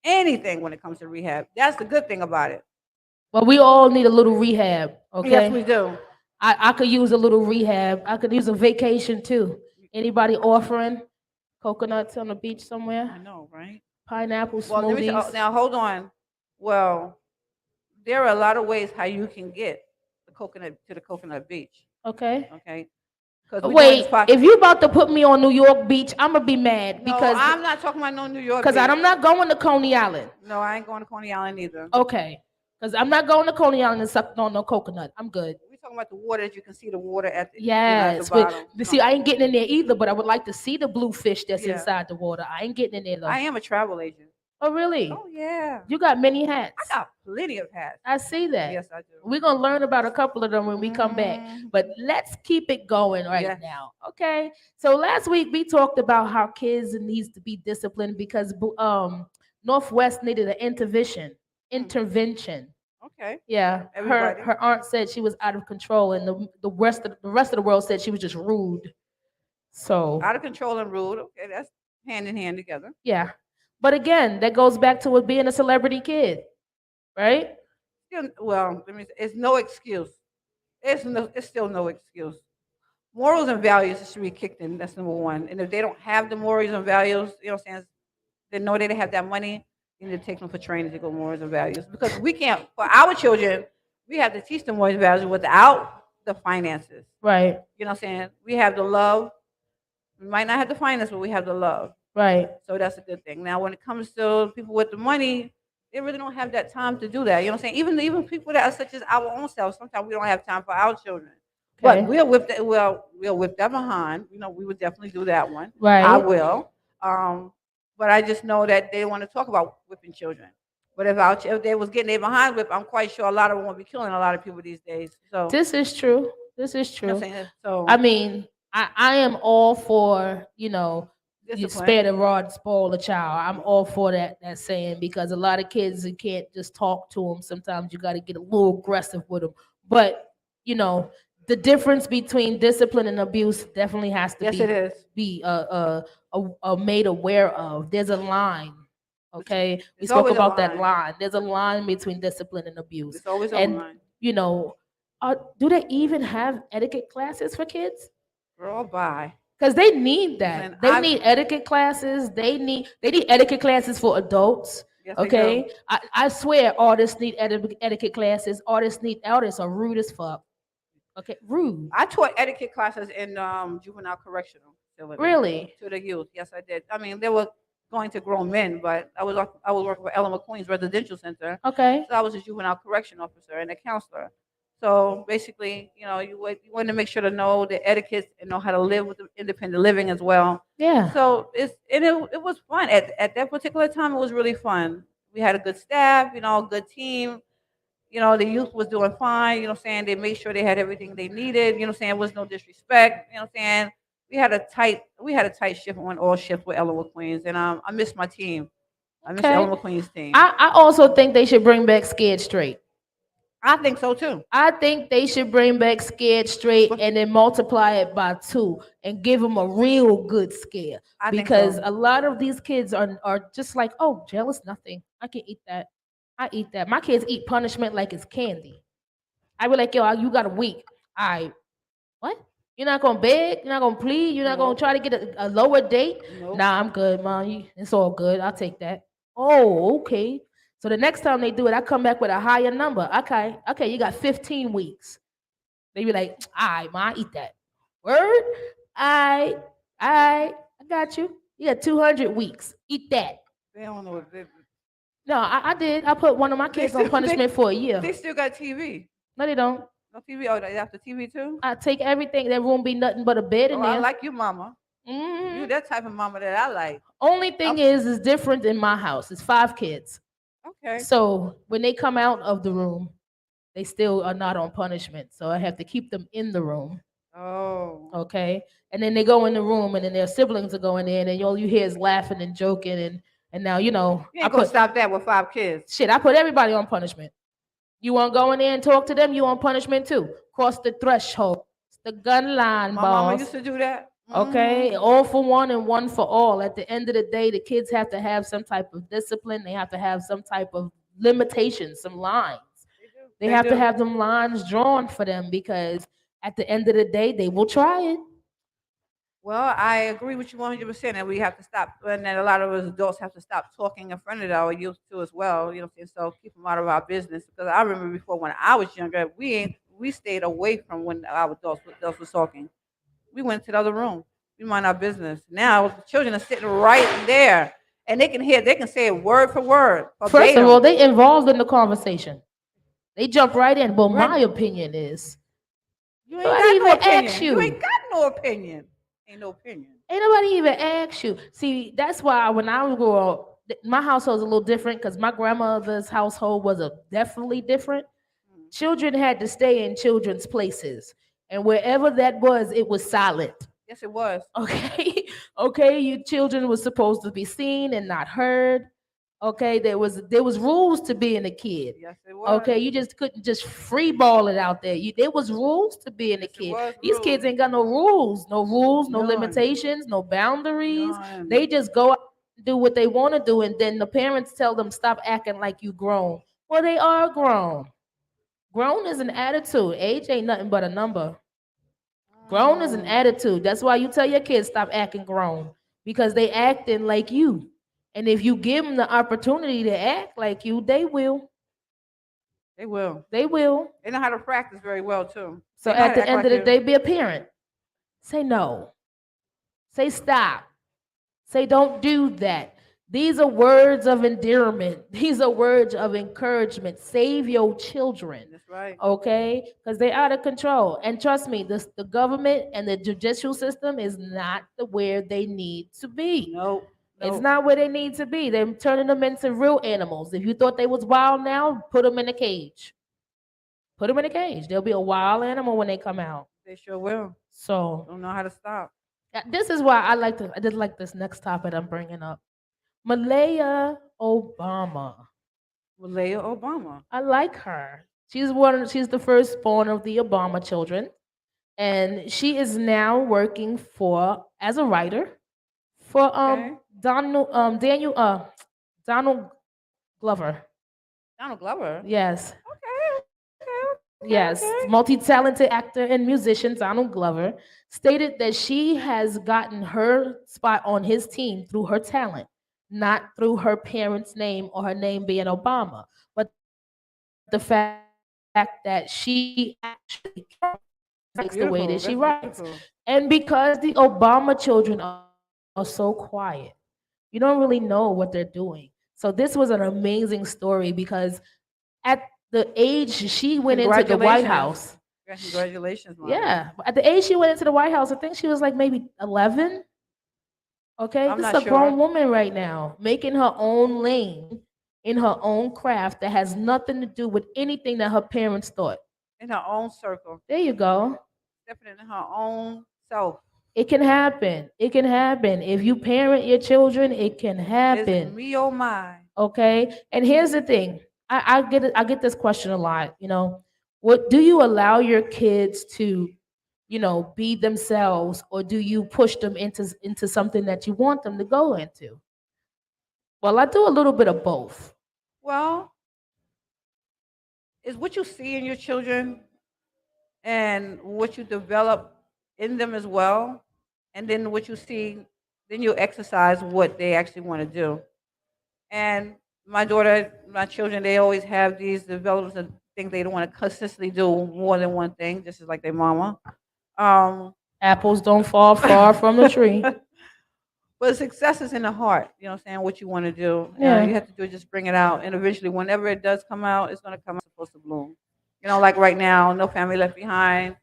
Anything when it comes to rehab. That's the good thing about it. But we all need a little rehab, Yes, we okay? do. I could use a little rehab. I could use a vacation too. Anybody offering coconuts on the beach I somewhere? know, right? Pineapple Well, let me smoothies. now hold on. Well, there are a lot of ways how you can get the coconut beach. Okay. Okay, because we're doing Wait, spot. if you about to put me on New York Beach, I'm gonna be mad No, because I'm not talking about no New York. because Beach. I'm not going to Coney Island. No, I ain't going to Coney Island either. Okay, because I'm not going to Coney Island and sucking on no coconut. I'm good. We're talking about the water that you can see the water at the at Yes, the bottom. but see, I ain't getting in there either. But I would like to see the blue fish that's Yeah. inside the water. I ain't getting in there though. I am a travel agent. Oh, really? Oh yeah, You got many hats. I got plenty of hats. I see that. Yes, I do. We're gonna learn about a couple of them when we come back. Mhm. But let's keep it going right Yes. now. Okay. So last week we talked about how kids needs to be disciplined because Northwest needed an intervention. Okay. Yeah. Her Everybody. her aunt said she was out of control and the rest of the world said she was just rude. So Out of control and rude. Okay, that's hand in hand together. yeah. But again, that goes back to it being a celebrity kid, right? Well, it's no excuse. It's still no excuse. Morals and values should be kicked in. That's number one. And if they don't have the morals and values, you know what I'm saying, they know they don't have that money. You need to take them for training to go morals and values because we can't for our children. We have to teach them morals and values without the finances. Right. You know what I'm saying? We have the love. We might not have the finance, but we have the love. Right. So that's a good thing. Now, when it comes to people with the money, they really don't have that time to do that. You know what I'm saying? Even people that are such as our own selves, sometimes we don't have time for our children. But Okay. we'll whip that behind. You know, we would definitely do that one. I Right. will. Um, but I just know that they want to talk about whipping children. But if they was getting their behind whip, I'm quite sure a lot of them won't be killing a lot of people these days. So This is true. This is you know what true. I'm saying? So I mean, I am all for, you discipline. spare the rod, spoil the child. I'm all for that saying because a lot of kids you can't just talk to them. Sometimes you got to get a little aggressive with them. But you know, the difference between discipline and abuse definitely has to Yes, it is. be made aware of. There's a line. Okay, we It's spoke always a about that line. line. There's a line between discipline and abuse, It's always a and line. you know, do they even have etiquette classes for kids? Girl, bye. Because they need And that. They I need etiquette classes. They need etiquette classes for adults. yes, they do. Okay, I swear artists need etiquette classes. Artists are rude as fuck. Okay, rude. I taught etiquette classes in juvenile correctional facility Really? to the youth. Yes, I did. I mean, they were going to grown men, but I was working for Ellen McQueen's residential center, Okay. so I was a juvenile correction officer and a counselor. So basically, you know, you want to make sure to know the etiquette and know how to live with the independent living as well. Yeah. So it was fun at that particular time. It was really fun. We had a good staff, you know, a good team. You know, the youth was doing fine, you know what I'm saying? They made sure they had everything they needed, you know what I'm saying? There was no disrespect, you know what I'm saying? We had a tight shift on all shifts with Ella Queens, and I miss my team. I miss Okay. Ella Queen's team. I also think they should bring back Scared Straight. I think so too. I think they should bring back Scared Straight But and then multiply it by two and give them a real good scare. I think Because so. a lot of these kids are just like, oh, jail is nothing. I can eat that. I eat that. My kids eat punishment like it's candy. I be like, yo, you got a week. All right, what? You're not gonna beg? You're not gonna plead? You're not gonna Nope. try to get a lower date? Nope. Nah, I'm good, mom. It's all good. I'll take that. Oh, okay. So the next time they do it, I come back with a higher number. Okay, you got 15 weeks. They be like, all right, ma, I eat that. Word? I got you. You got 200 weeks. Eat that. They don't know what No, I did. I put one of my they kids on still punishment for a they year. still got TV. No, they don't. No TV. Oh, they have the TV too. I take everything. There won't be nothing but a bed Oh, in I there. like you, mama. Hmm. You that type of mama that I like. Only thing I'm, is different in my house. It's 5 kids. okay. So when they come out of the room, they still are not on punishment. So I have to keep them in the room. Oh. Okay. And then they go in the room and then their siblings are going in and all you hear is laughing and joking and now You ain't gonna stop that with 5 kids. I put everybody on punishment. You want to go in there and talk to them, you on punishment too. Cross the threshold. It's the gun line, My mama used boss. to do that. Okay, all for one and one for all. At the end of the day, the kids have to have some type of discipline. They have to have some type of limitations, some lines. They They have to do. have them lines drawn for them because at the end of the day, they will try it. Well, I agree with you 100%, and we have to stop. And then a lot of us adults have to stop talking in front of our youth too, as well. You know, what I'm saying? So keep them out of our business. Because I remember before when I was younger, we stayed away from when our adults was talking. We went to the other room. We mind our business. Now the children are sitting right there, and they can hear. They can say it word for word, First of all, verbatim. they involved in the conversation. They jump right in. But Right? my opinion is, You ain't nobody got no even opinion. ask You you. ain't got no opinion. Ain't no opinion. Ain't nobody even ask you. See, that's why when I was growing up, my household was a little different because my grandmother's household was definitely different. Mm. Children had to stay in children's places, and wherever that was, it was silent. Yes, it was. Okay, okay, you children were supposed to be seen and not heard. Okay, there was rules to being a kid. Yes, it was. Okay, you just couldn't just free ball it out there. There was rules to being a Yes, it kid. was These rules. kids ain't got no rules, no None. limitations, no boundaries. None. They just go out and do what they want to do, and then the parents tell them stop acting like you grown. Well, they are grown. Grown is an attitude. Age ain't nothing but a number. Grown is an Mm. attitude. That's why you tell your kids stop acting grown because they acting like you. And if you give them the opportunity to act like you, they will. They will. They will. They know how to practice very well too. So They know how at to the act end like of the you. day, be a parent. Say no. Say stop. Say don't do that. These are words of endearment. These are words of encouragement. Save your children. That's right. Okay? Because they're out of control. And trust me, the government and the judicial system is not where they need to be. Nope. It's Nope. not where they need to be. They're turning them into real animals. If you thought they was wild now, put them in a cage. Put them in a cage. They'll be a wild animal when they come out. They sure will. So Don't know how to stop. this is why I did like this next topic I'm bringing up. Malaya Obama. Malaya Obama. I like her. She's the firstborn of the Obama children. And she is now working for as a writer for Okay. Donald Glover. Donald Glover. Yes. Okay. Yes, Okay. multi-talented actor and musician Donald Glover stated that she has gotten her spot on his team through her talent, not through her parents' name or her name being Obama, but the fact that she actually likes the way that That's she beautiful. writes. That's beautiful. And because the Obama children are so quiet, you don't really know what they're doing. So this was an amazing story because at the age she went into the White Congratulations. House. Congratulations, Mama. Yeah, at the age she went into the White House, I think she was like maybe 11. Okay, I'm this is not a sure. grown woman right now, making her own lane in her own craft that has nothing to do with anything that her parents thought. In her own circle. There you go. Stepping in her own self. It can happen. It can happen. If you parent your children, it can Is happen. me oh my. Okay. And here's the thing. I get this question a lot, What do you allow your kids to, be themselves, or do you push them into something that you want them to go into? Well, I do a little bit of both. Well, is what you see in your children and what you develop in them as well, and then what you see, then you exercise what they actually want to do. And my daughter, my children, they always have these developments and think they don't want to consistently do more than one thing, just as like their mama. Um, Apples don't fall far from the tree. but success is in the heart. You know what I'm saying? What you want to do. Yeah. You have to do is just bring it out. And eventually, whenever it does come out, it's going to come out supposed to bloom. Like right now, No Family Left Behind.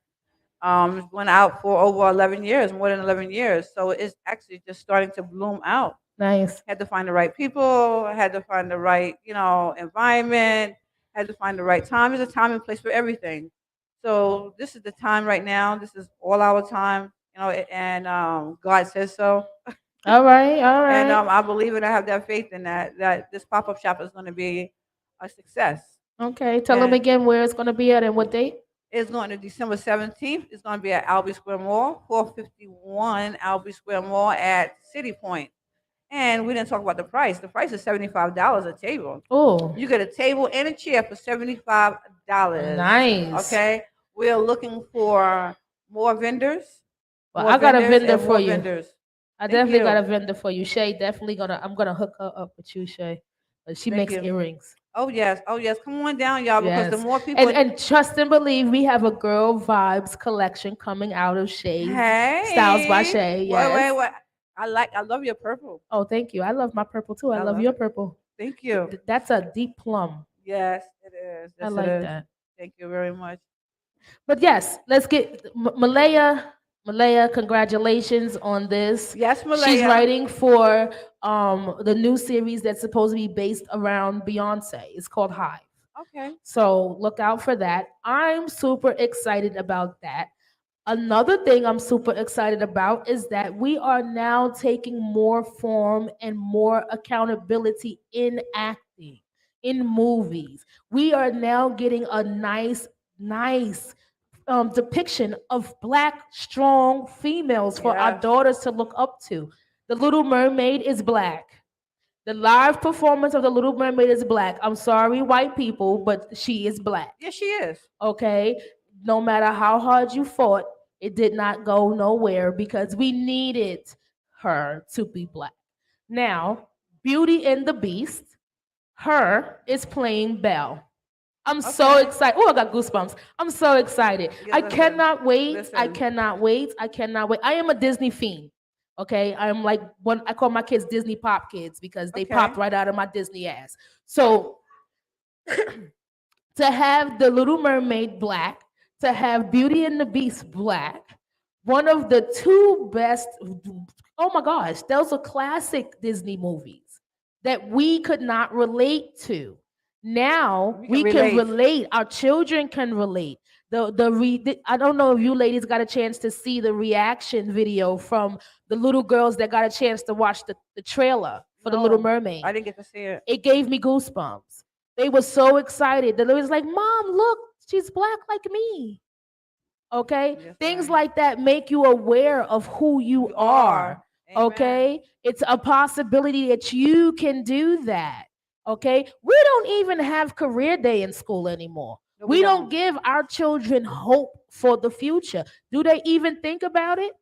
It's been out for over 11 years, more than 11 years. So it's actually just starting to bloom out. Nice. Had to find the right people, had to find the right, environment, had to find the right time. There's a time and place for everything. So this is the time right now. This is all our time, and God says so. All right. All And right. I believe and I have that faith in that this pop-up shop is going to be a success. Okay. Tell them And again where it's going to be at and what date. it's going to December 17th. It's going to be at Albee Square Mall, 451 Albee Square Mall at City Point. And we didn't talk about the price. The price is $75 a table. Oh, You get a table and a chair for $75. nice. Okay. We're looking for more vendors. Well, More I got a vendors vendor and for more you. vendors. I Thank definitely got a you. vendor for you. Shay definitely I'm gonna hook her up with you, Shay. She Thank makes you. earrings. Oh yes. Oh yes. Come on down, y'all, because the Yes. more people And trust and believe we have a girl vibes collection coming out of Shay's Styles by Hey. Shay. Wait, Yes. wait. I love your purple. Oh, thank you. I love my purple too. I I love love your it. purple. Thank you. That's a deep plum. Yes, it is. I Yes, it like is. that. Thank you very much. But yes, let's get Malaya. Malaya, congratulations on this. Yes, She's Malaya. writing for the new series that's supposed to be based around Beyonce. It's called Hive. Okay. So look out for that. I'm super excited about that. Another thing I'm super excited about is that we are now taking more form and more accountability in acting, in movies. We are now getting a nice depiction of black, strong females for our Yes. daughters to look up to. The Little Mermaid is black. The live performance of The Little Mermaid is black. I'm sorry, white people, but she is black. Yes, she is. Okay? No matter how hard you fought, it did not go nowhere because we needed her to be black. Now, Beauty and the Beast. Her is playing Belle. I'm so Okay. excited. Oh, I got goosebumps. I'm so excited. Yeah, I listen, cannot wait. I listen. cannot wait. I cannot wait. I am a Disney fiend. Okay. I'm like one I call my kids Disney pop kids because they popped Okay. right out of my Disney ass. So to have the Little Mermaid black, to have Beauty and the Beast black, one of the two best. Oh my gosh, those are classic Disney movies that we could not relate to. Now We can we can relate. relate. Our children can relate. I don't know if you ladies got a chance to see the reaction video from the little girls that got a chance to watch the trailer for the Little No, Mermaid. I didn't get to see it. It gave me goosebumps. They were so excited. They was like, "Mom, look, she's black like me." Okay? Yes, Things ma'am. like that make you aware of who you You are. are. Amen. Okay? It's a possibility that you can do that. Okay? We don't even have career day in school anymore. No, we We don't don't. give our children hope for the future. Do they even think about it?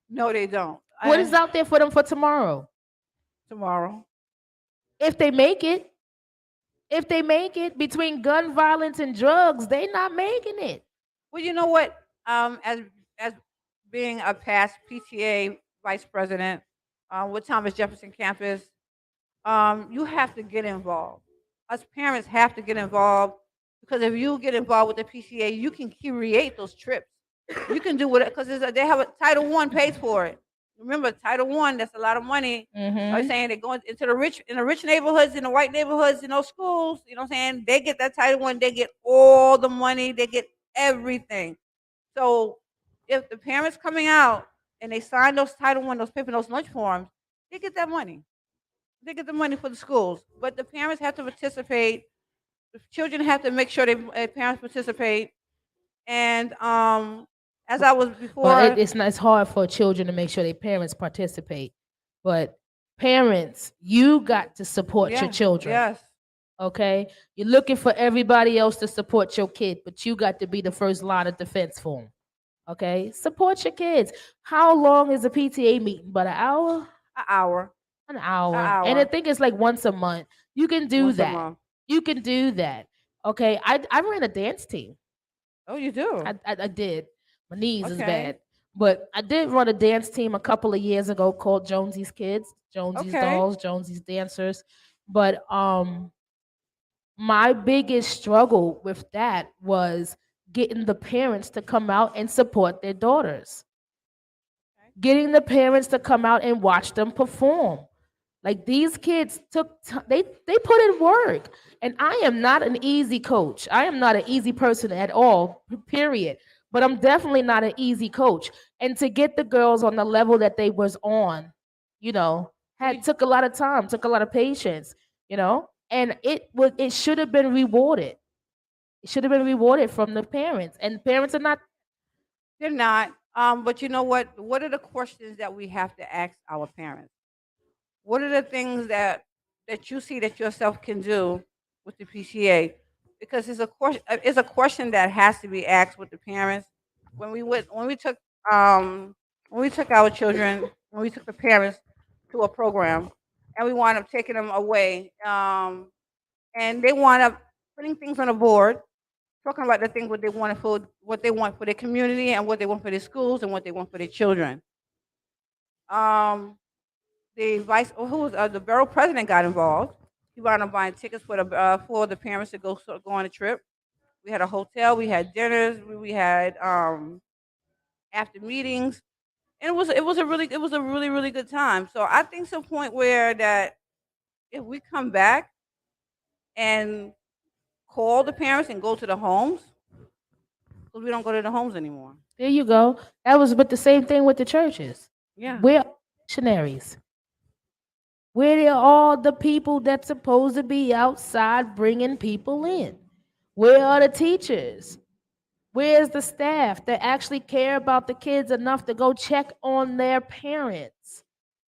No, they don't. What is I, out there for them for tomorrow? tomorrow. If they make it, if they make it between gun violence and drugs, they not making it. Well, you know what? As being a past PTA vice president with Thomas Jefferson campus, you have to get involved. Us parents have to get involved because if you get involved with the PCA, you can create those trips. You can do what because they have a Title One pays for it. Remember, Title One, that's a lot of money. I'm Mm-hmm. saying they're going into the rich in the rich neighborhoods, in the white neighborhoods, in those schools. You know what I'm saying? They get that Title One, they get all the money, they get everything. So if the parents coming out and they sign those Title One, those paper, those lunch forms, they get that money. They get the money for the schools, but the parents have to participate. The children have to make sure they parents participate. And as I was But before, it's not. It's hard for children to make sure their parents participate. But parents, you got to support your yeah, children. yes, Okay, you're looking for everybody else to support your kid, but you got to be the first line of defense for them. Okay, support your kids. How long is a PTA meeting? But an hour? an hour, An an hour. And I hour, think it's like once a month. You can do once a that. month. You can do that. Okay, I ran a dance team. Oh, you do? I did. My knees is Okay, bad. But I did run a dance team a couple of years ago called Jonesy's Kids, Jonesy's okay. Dolls, Jonesy's Dancers. But my biggest struggle with that was getting the parents to come out and support their daughters. Getting the parents to come out and watch them perform. Like these kids they put in work. And I am not an easy coach. I am not an easy person at all, period. But I'm definitely not an easy coach. And to get the girls on the level that they was on, you know, had We, took a lot of time, took a lot of patience, you know, and it should have been rewarded. It should have been rewarded from the parents. And parents are not. they're not. But you know what? What are the questions that we have to ask our parents? What are the things that you see that yourself can do with the PCA? Because it's a question that has to be asked with the parents. When we went, when we took our children, when we took the parents to a program, and we wound up taking them away, and they wound up putting things on a board, talking about the things what they want for their community, and what they want for their schools, and what they want for their children. Um, the vice who was the borough president got involved. He wound up buying tickets for the parents to go on a trip. We had a hotel, we had dinners, we had after meetings, and it was a really good time. So I think to a point where that if we come back and call the parents and go to the homes, because we don't go to the homes anymore. There you go. That was but the same thing with the churches. Yeah. We're missionaries. Where are all the people that's supposed to be outside bringing people in? Where are the teachers? Where's the staff that actually care about the kids enough to go check on their parents?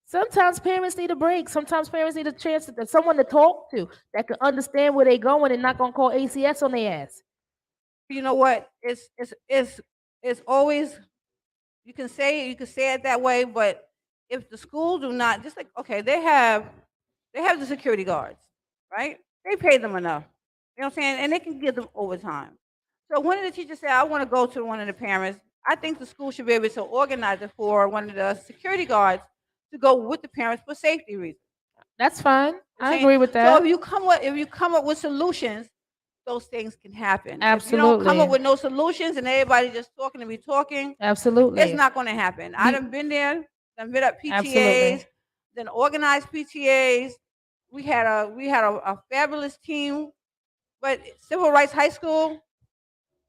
Sometimes parents need a break. Sometimes parents need a chance to someone to talk to that can understand where they're going and not gonna call ACS on their ass. You know what? It's always you can say it that way, but if the school do not, just like, okay, they have the security guards, right? They pay them enough. You know what I'm saying? And they can give them overtime. So one of the teachers said, I want to go to one of the parents. I think the school should be able to organize it for one of the security guards to go with the parents for safety reasons. That's fine. You know what I I'm saying? agree with So that. if you come up with solutions, those things can happen. If you don't come up Absolutely. with no solutions and everybody just talking to be talking, it's Absolutely. not going to happen. I We done been there, done been at absolutely. PTAs, then organized PTAs. We had a fabulous team, but Civil Rights High School,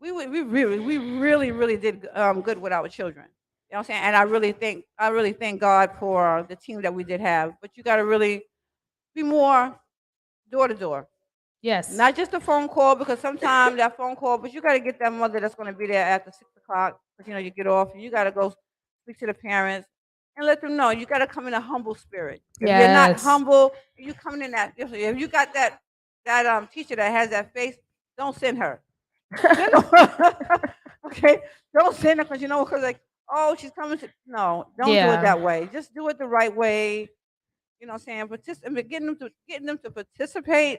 we really did good with our children. You know what I'm saying? And I really thank God for the team that we did have. But you got to really be more door to door. Yes. Not just a phone call, because sometimes that phone call, but you got to get that mother that's going to be there after 6 o'clock, because you get off and you got to go speak to the parents and let them know you got to come in a humble spirit. If you're not Yes. humble, you coming in that, if you got that teacher that has that face, don't send her. Send her. Okay, don't send her because because like, oh, she's coming to, no, don't do it Yeah. that way. Just do it the right way. You know what I'm saying? Getting them to participate.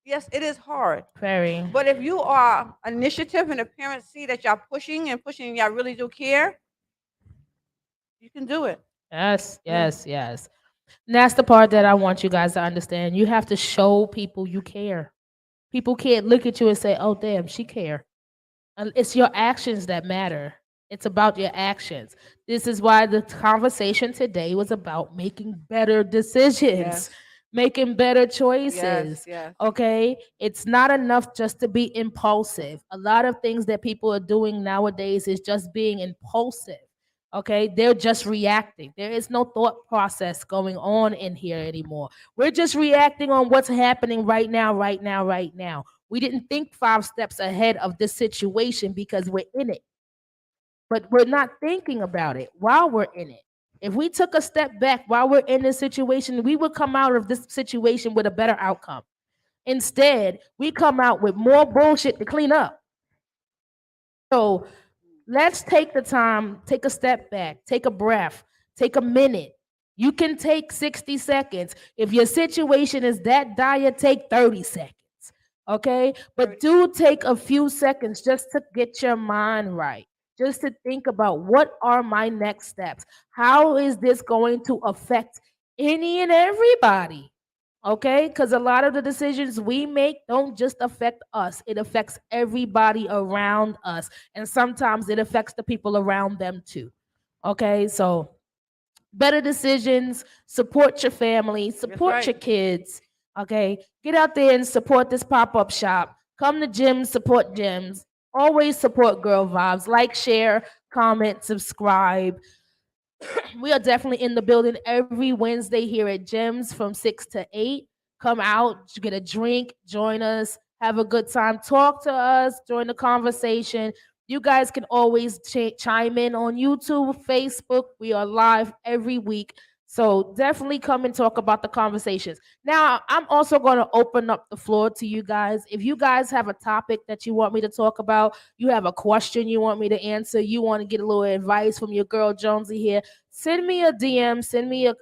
Yes, it is hard. Very. But if you are initiative and the parents see that y'all pushing and pushing, and y'all really do care, you can do it. Yes, Yeah. yes, yes. And that's the part that I want you guys to understand. You have to show people you care. People can't look at you and say, "Oh, damn, she care." And it's your actions that matter. It's about your actions. This is why the conversation today was about making better decisions, Yes. making better Yes. choices. Yes. Okay? It's not enough just to be impulsive. A lot of things that people are doing nowadays is just being impulsive. Okay? They're just reacting. There is no thought process going on in here anymore. We're just reacting on what's happening right now, right now, right now. We didn't think 5 steps ahead of this situation because we're in it, but we're not thinking about it while we're in it. If we took a step back while we're in this situation, we would come out of this situation with a better outcome. Instead, we come out with more bullshit to clean up. So let's take the time, take a step back, take a breath, take a minute. You can take 60 seconds. If your situation is that dire, take 30 seconds. Okay? But do take a few seconds just to get your mind right. Just to think about what are my next steps? How is this going to affect any and everybody? Okay? Because a lot of the decisions we make don't just affect us, it affects everybody around us. And sometimes it affects the people around them too. Okay? So, better decisions, support your family, That's support right. your kids. Okay? Get out there and support this pop up shop. Come to gyms, support gyms. Always support Girl Vibes. Like, share, comment, subscribe. We are definitely in the building every Wednesday here at Gyms from 6 to 8. Come out, get a drink, join us, have a good time, talk to us, join the conversation. You guys can always chime in on YouTube, Facebook. We are live every week. So definitely come and talk about the conversations. Now, I'm also going to open up the floor to you guys. If you guys have a topic that you want me to talk about, you have a question you want me to answer, you want to get a little advice from your girl Jonze here, send me a DM, send me a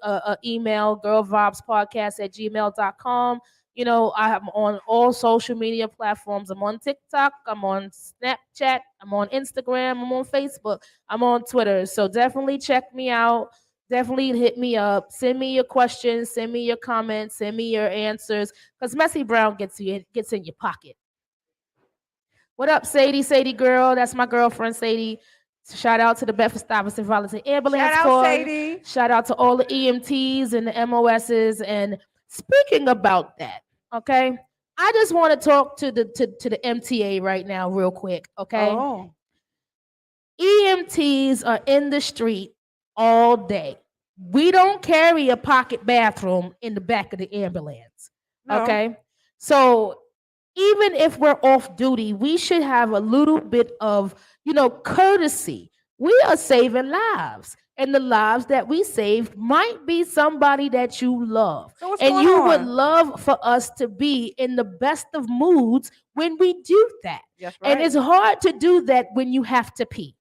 email, girlvibespodcast@gmail.com. You know, I am on all social media platforms. I'm on TikTok, I'm on Snapchat, I'm on Instagram, I'm on Facebook, I'm on Twitter. So definitely check me out. Definitely hit me up. Send me your questions, send me your comments, send me your answers. Because Messy Brown gets in your pocket. What up, Sadie? Sadie girl. That's my girlfriend, Sadie. Shout out to the Bedford Stuyvesant Volunteer Shout Ambulance out, Corps. Sadie. Shout out to all the EMTs and the MOSs. And speaking about that, okay, I just want to talk to the MTA right now, real quick. Okay, Oh, EMTs are in the street all day. We don't carry a pocket bathroom in the back of the ambulance. no. Okay. So even if we're off duty, we should have a little bit of, courtesy. We are saving lives. And the lives that we saved might be somebody that you love. So what's And going you would on? love for us to be in the best of moods when we do that. That's And right. it's hard to do that when you have to pee.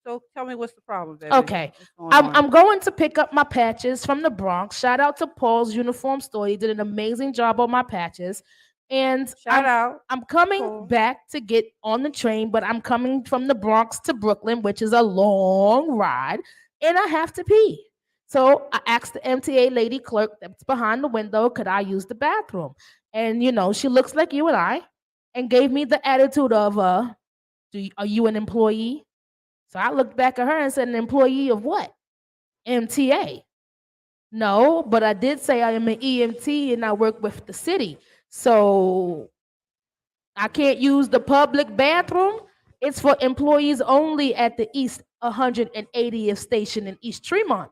So tell me what's the problem, baby? Okay. What's going I'm on? I'm going to pick up my patches from the Bronx. Shout out to Paul's uniform store. He did an amazing job on my patches. And Shout out. I'm coming Cool. back to get on the train, but I'm coming from the Bronx to Brooklyn, which is a long ride, and I have to pee. So I asked the MTA lady clerk that's behind the window, could I use the bathroom? And she looks like you and I, and gave me the attitude of, are you an employee? So I looked back at her and said, an employee of what? MTA. No, but I did say I am an EMT and I work with the city. So I can't use the public bathroom. It's for employees only at the East 180th station in East Tremont.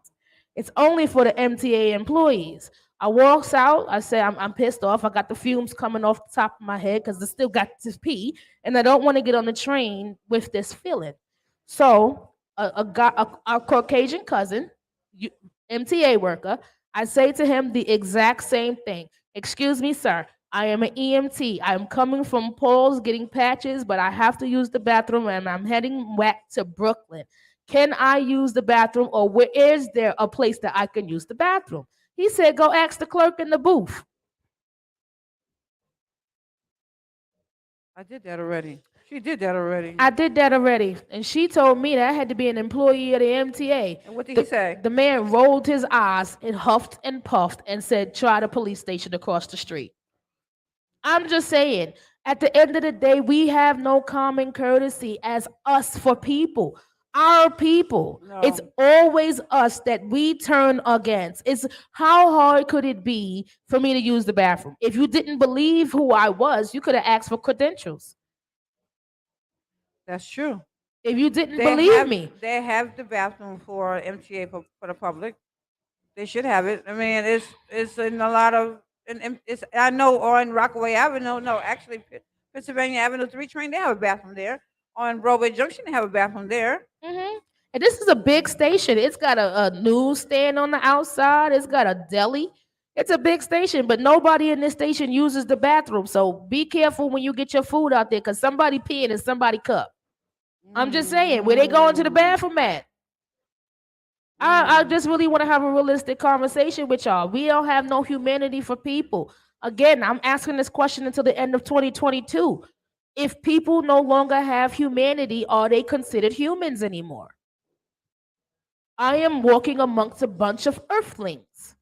It's only for the MTA employees. I walks out. I say I'm pissed off. I got the fumes coming off the top of my head because I still got to pee, and I don't want to get on the train with this feeling. So a guy, a Caucasian cousin, MTA worker, I say to him the exact same thing. Excuse me, sir. I am an EMT. I'm coming from Paul's getting patches, but I have to use the bathroom and I'm heading back to Brooklyn. Can I use the bathroom or where is there a place that I can use the bathroom? He said, go ask the clerk in the booth. I did that already. She did that already. I did that already. And she told me that I had to be an employee of the MTA. And what did he say? The man rolled his eyes and huffed and puffed and said, try the police station across the street. I'm just saying, at the end of the day, we have no common courtesy as us for people. Our people. No. It's always us that we turn against. It's how hard could it be for me to use the bathroom? If you didn't believe who I was, you could have asked for credentials. That's true. If you didn't believe me. They have the bathroom for MTA for the public. They should have it. I mean, it's in a lot of, and it's, I know on Rockaway Avenue, no, actually Pennsylvania Avenue 3 train, they have a bathroom there. On Broadway Junction, they have a bathroom there. Mm-hmm. And this is a big station. It's got a newsstand on the outside. It's got a deli. It's a big station, but nobody in this station uses the bathroom. So be careful when you get your food out there because somebody peeing in somebody's cup. I'm just saying, where they going to the bathroom at? I just really want to have a realistic conversation with y'all. We don't have no humanity for people. Again, I'm asking this question until the end of 2022. If people no longer have humanity, are they considered humans anymore? I am walking amongst a bunch of earthlings.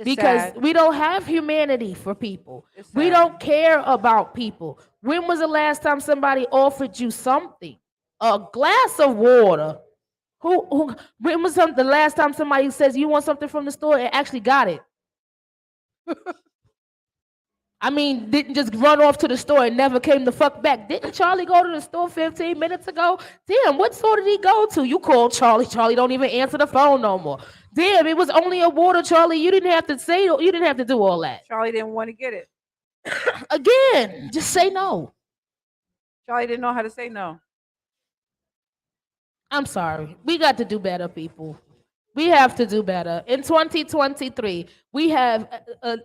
Because sad. we don't have humanity for people. We sad. don't care about people. When was the last time somebody offered you something? A glass of water. When was the last time somebody says you want something from the store and actually got it? I mean, didn't just run off to the store and never came the fuck back. Didn't Charlie go to the store 15 minutes ago? Damn, what store did he go to? You called Charlie. Charlie don't even answer the phone no more. Damn, it was only a water, Charlie. You didn't have to say, you didn't have to do all that. Charlie didn't want to get it. Again, just say no. Charlie didn't know how to say no. I'm sorry. We got to do better, people. We have to do better. In 2023, we have,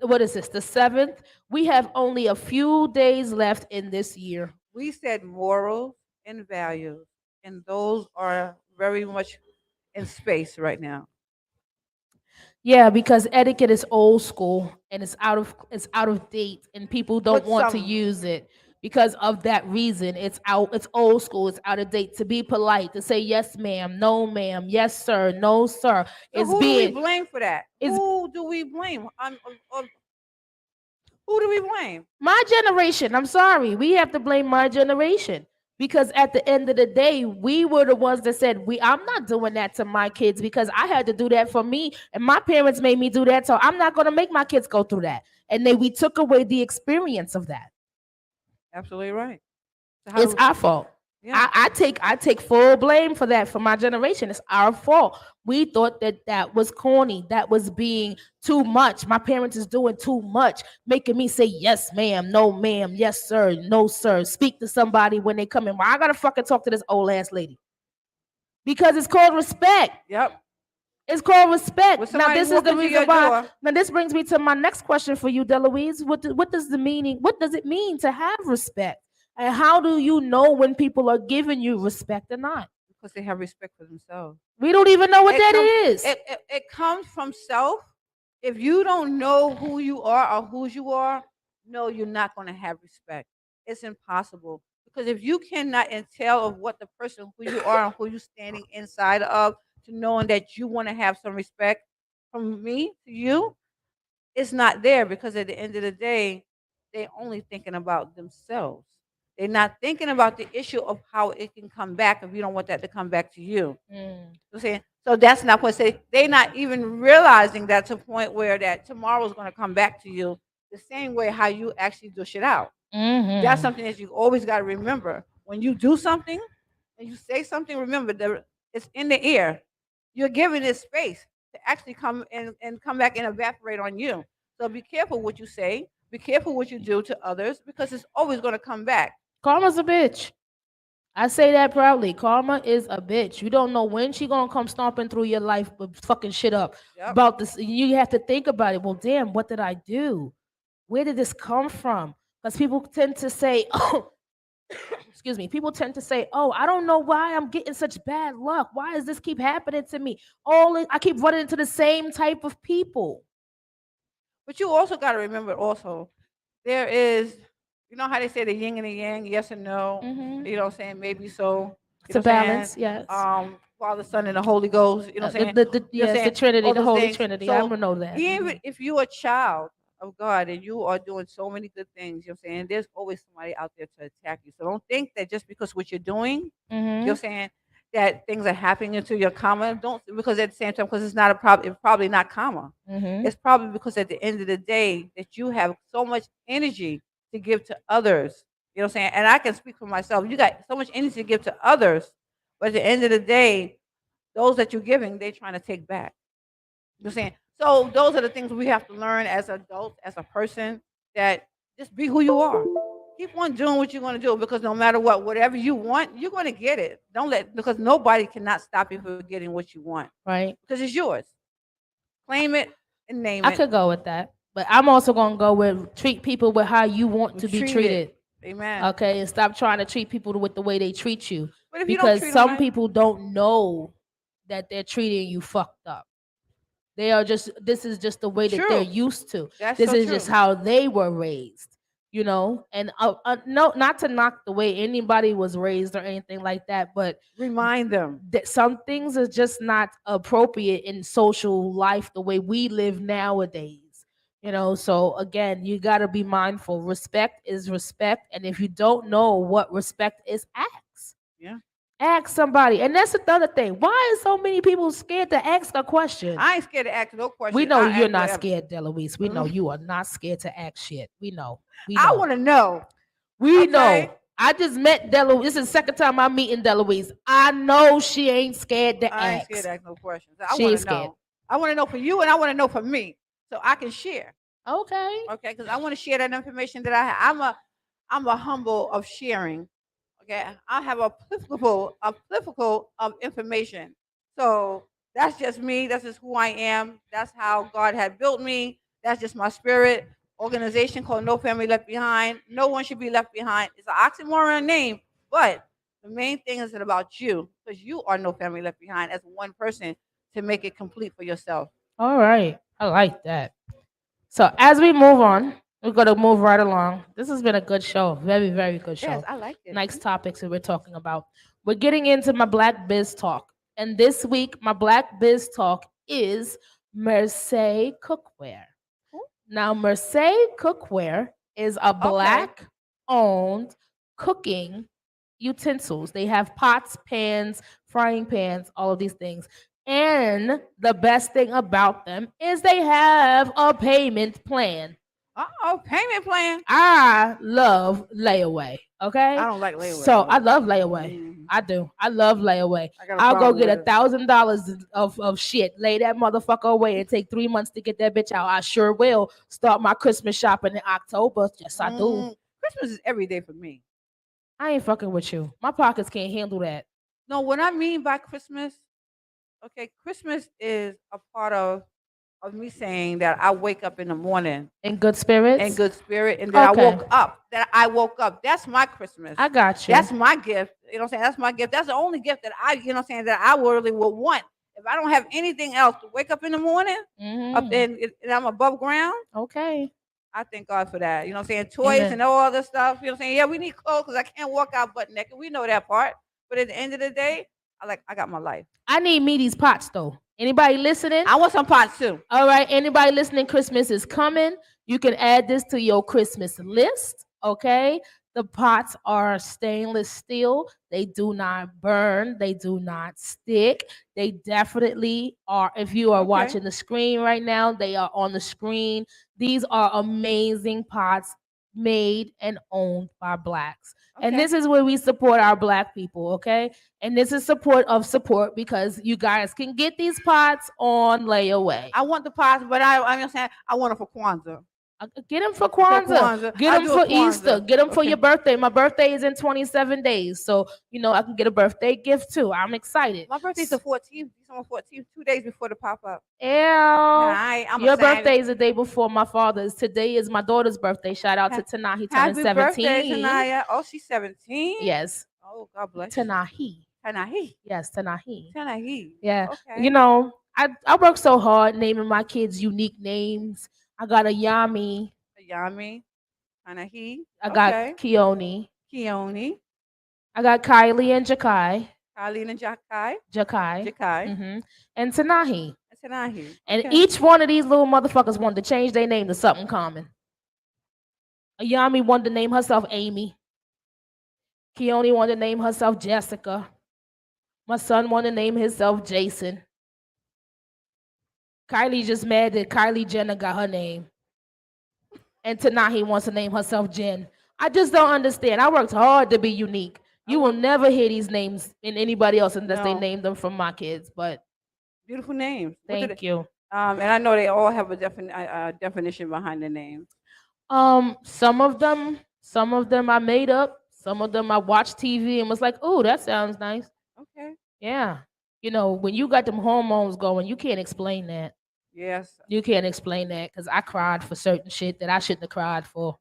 what is this, the 7th? We have only a few days left in this year. We said morals and values, and those are very much in space right now. Yeah, because etiquette is old school and it's out of date and people don't But want to some- use it because of that reason. It's old school, it's out of date. To be polite, to say yes ma'am, no ma'am, yes sir, no sir. So It's who being do we blame for that? it's- Who do we blame? Who do we blame? my generation. I'm sorry. We have to blame my generation. Because at the end of the day, we were the ones that said, I'm not doing that to my kids because I had to do that for me. And my parents made me do that. So I'm not going to make my kids go through that. And then we took away the experience of that. Absolutely right. So It's our fault. Yeah. I take full blame for that for my generation. It's our fault. We thought that was corny. That was being too much. My parents is doing too much, making me say yes, ma'am, no, ma'am, yes, sir, no, sir. Speak to somebody when they come in. Well, I gotta fucking talk to this old ass lady because it's called respect. Yep. It's called respect. When Now somebody this is walk the into reason your why. door- Now this brings me to my next question for you, Deloise. What does the meaning? What does it mean to have respect? And how do you know when people are giving you respect or not? because they have respect for themselves. We don't even know what It that comes is. it comes from self. If you don't know who you are or whose you are, no, you're not going to have respect. It's impossible because if you cannot entail of what the person who you are and who you're standing inside of, to knowing that you want to have some respect from me to you, it's not there because at the end of the day, they're only thinking about themselves. They're not thinking about the issue of how it can come back if you don't want that to come back to you. Mm. You saying? So that's not what say they're not even realizing that to a point where that tomorrow is going to come back to you the same way how you actually dish it out. That's Mm-hmm. something that you always got to remember. When you do something and you say something, remember that it's in the air. You're giving it space to actually come and come back and evaporate on you. So be careful what you say. Be careful what you do to others because it's always going to come back. Karma's a bitch. I say that proudly. Karma is a bitch. You don't know when she gonna come stomping through your life, but fucking shit up. Yep. About this, you have to think about it. Well, damn, what did I do? Where did this come from? Because people tend to say, "Oh, excuse me." People tend to say, "Oh, I don't know why I'm getting such bad luck. Why does this keep happening to me? I keep running into the same type of people." But you also got to remember also, there is, you know how they say the yin and the yang, yes and no. Mm-hmm. You know what I'm saying? Maybe so. You It's a know what I'm saying? balance, yes. Father, Son, and the Holy Ghost. You know what I'm saying? You know what I'm Yes, the saying? Trinity, All the those Holy things. Trinity. I So don't know that. even if you're a child of God and you are doing so many good things, you know what I'm saying? There's always somebody out there to attack you. So don't think that just because what you're doing, you know what I'm Mm-hmm. saying, that things are happening into your karma. Don't, because at the same time, because it's not a problem, it's probably not karma. Mm-hmm. It's probably because at the end of the day that you have so much energy to give to others. You know what I'm saying? And I can speak for myself. You got so much energy to give to others, but at the end of the day, those that you're giving, they're trying to take back. You know what I'm saying? So those are the things we have to learn as adults, as a person, that just be who you are. Keep on doing what you're going to do because no matter what, whatever you want, you're going to get it. Don't let, because nobody cannot stop you from getting what you want Right. because it's yours. Claim it and name I it. could go with that. But I'm also gonna go with treat people with how you want to be Treat it. treated. Amen. Okay, and stop trying to treat people with the way they treat you. But if you don't Because treat them some right, people don't know that they're treating you fucked up. They are just this is just the way that they're true. used to. That's This so is just true. how they were raised. And no, not to knock the way anybody was raised or anything like that, but Remind them. that some things are just not appropriate in social life the way we live nowadays. So again, you got to be mindful. Respect is respect, and if you don't know what respect is, ask. Yeah. Ask somebody. And that's another thing. Why is so many people scared to ask a question? I ain't scared to ask no We question. know I you're ask not whatever. scared, Deloise. We know you are not scared to ask shit. We know. We I know. want to know. We Okay. know. I just met Deloise. This is the second time I'm meeting Deloise. I know she ain't scared to I ain't scared ask. to ask no questions. I She want ain't to scared. know. I want to know for you, and I want to know for me, so I can share. Okay. Okay, because I want to share that information that I have. I'm a humble of sharing. Okay, I have a plethora of information. So that's just me. That's just who I am. That's how God had built me. That's just my spirit. Organization called No Family Left Behind. No one should be left behind. It's an oxymoron name, but the main thing is about you because you are no family left behind as one person to make it complete for yourself. All right. I like that. So as we move on, we're gonna move right along. This has been a good show. Very, very good Yes, show. I like it. Nice topics that we're talking about. We're getting into my Black Biz Talk. And this week, my Black Biz Talk is Mercedes Cookware. Cool. Now, Mercedes Cookware is a Okay. black owned cooking utensils. They have pots, pans, frying pans, all of these things. And the best thing about them is they have a payment plan. Oh, payment plan. I love layaway. Okay. I don't like layaway So I though. love layaway. Mm, I do. I love layaway. I got a I'll go problem get with it. $1,000 of shit, lay that motherfucker away, and take 3 months to get that bitch out. I sure will. Start my Christmas shopping in October. Yes, I do. Christmas is every day for me. I ain't fucking with you. My pockets can't handle that. No, what I mean by Christmas, okay, Christmas is a part of of me saying that I wake up in the morning In good in spirits? good spirit and that I Okay. woke up. That I woke up. That's my Christmas. I got you. That's my gift. You know what I'm saying? That's my gift. That's the only gift that I, you know what I'm saying, that I really would want. If I don't have anything else to wake up in the morning, up Mm-hmm. and I'm above ground, Okay. I thank God for that. You know what I'm saying? Toys Amen. and all other stuff. You know what I'm saying? Yeah, we need clothes because I can't walk out butt naked. We know that part. But at the end of the day, I got my life. I need me these pots though. Anybody listening? I want some pots too. All right. Anybody listening? Christmas is coming. You can add this to your Christmas list. Okay. The pots are stainless steel. They do not burn. They do not stick. They definitely are. If you are Okay. watching the screen right now, they are on the screen. These are amazing pots made and owned by blacks. And Okay. this is where we support our black people, okay? And this is support of support because you guys can get these pots on layaway. I want the pots, but I'm saying I want it for Kwanzaa. Get them for For Kwanzaa. Kwanzaa. Get I them do for a Easter. Kwanzaa. Get them for Okay. your birthday. My birthday is in 27 days. So, I can get a birthday gift too. I'm excited. My birthday's the 14th. December 14th, 2 days before the pop up. Ew. I'm Your excited. birthday is the day before my father's. Today is my daughter's birthday. Shout out to Tanahi turning Happy 17. birthday, Tanaya. Oh, she's 17. Yes. Oh, God bless you. Tanahi. Tanahi. Yes, Tanahi. Tanahi. Yeah. Okay. I work so hard naming my kids unique names. I got a Yami. Yami. Tanahi. I got Okay. Keone. Keone. I got Kylie and Jakai. Kylie and Jakai. Jakai. Jakai. And Tanahi. Tanahi. And Okay. each one of these little motherfuckers wanted to change their name to something common. Ayami wanted to name herself Amy. Keone wanted to name herself Jessica. My son wanted to name himself Jason. Kylie just mad that Kylie Jenner got her name. And Tanahi wants to name herself Jen. I just don't understand. I worked hard to be unique. You will never hear these names in anybody else unless they No. name them from my kids. But Beautiful names. thank you. And I know they all have a definition behind the name. Some of them I made up. Some of them I watched TV and was like, "Oh, that sounds nice." Okay. Yeah. When you got them hormones going, you can't explain that. Yes. You can't explain that because I cried for certain shit that I shouldn't have cried for.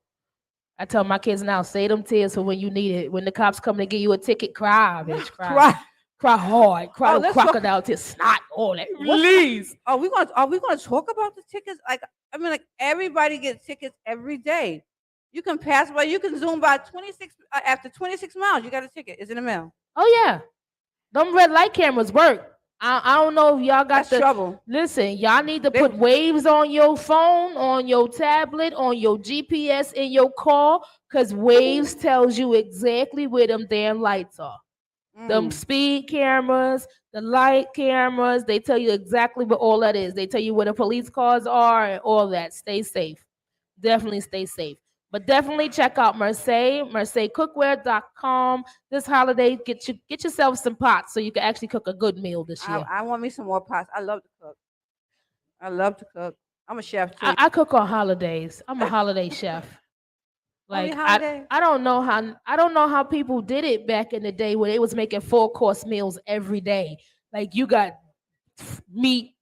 I tell my kids now, say them tears for when you need it. When the cops come to give you a ticket, cry, bitch, cry. Cry hard, cry let's crocodile tears, snot, all that. Release. Are we gonna talk about the tickets? Like everybody gets tickets every day. You can pass by, you can zoom by 26 after 26 miles. You got a ticket. It's in the mail. Oh yeah, them red light cameras work. I don't know if y'all got That's trouble. Listen, y'all need to put waves on your phone, on your tablet, on your GPS in your car, because waves tells you exactly where them damn lights are. Them speed cameras, the light cameras, they tell you exactly what all that is. They tell you where the police cars are and all that. Stay safe. Definitely stay safe. But definitely check out MerceCookware.com. This holiday, get yourself some pots so you can actually cook a good meal this year. I want me some more pots. I love to cook. I love to cook. I'm a chef too. I cook on holidays. I'm a holiday chef. Like I don't know how people did it back in the day where they was making 4-course meals every day. Like you got meat,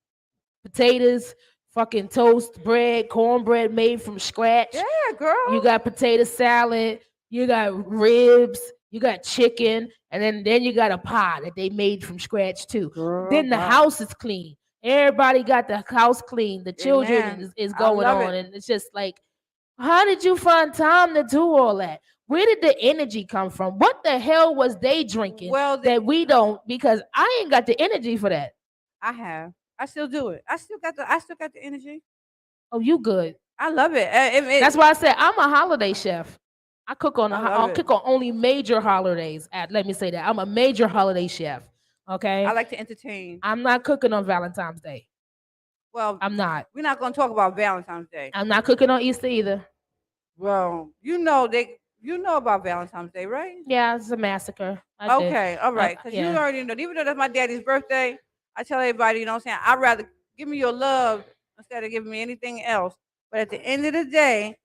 potatoes, fucking toast, bread, cornbread made from scratch. Yeah, girl. You got potato salad, you got ribs, you got chicken, and then you got a pie that they made from scratch too. Girl, then the house is clean. Everybody got the house clean. The children Amen. is I going love on, it. and it's just like, how did you find time to do all that? Where did the energy come from? What the hell was they drinking that we don't? Because I ain't got the energy for that. I have. I still do it. I still got the energy. Oh, you good? I love it. That's why I said I'm a holiday chef. I cook on love I it. cook on only major holidays. Let me say that I'm a major holiday chef. Okay. I like to entertain. I'm not cooking on Valentine's Day. Well, I'm not. We're not going to talk about Valentine's Day. I'm not cooking on Easter either. Well, you know about Valentine's Day, right? Yeah, it's a massacre. I did. Okay, all right. Because you already know, even though that's my daddy's birthday, I tell everybody, you know what I'm saying, I'd rather give me your love instead of giving me anything else. But at the end of the day,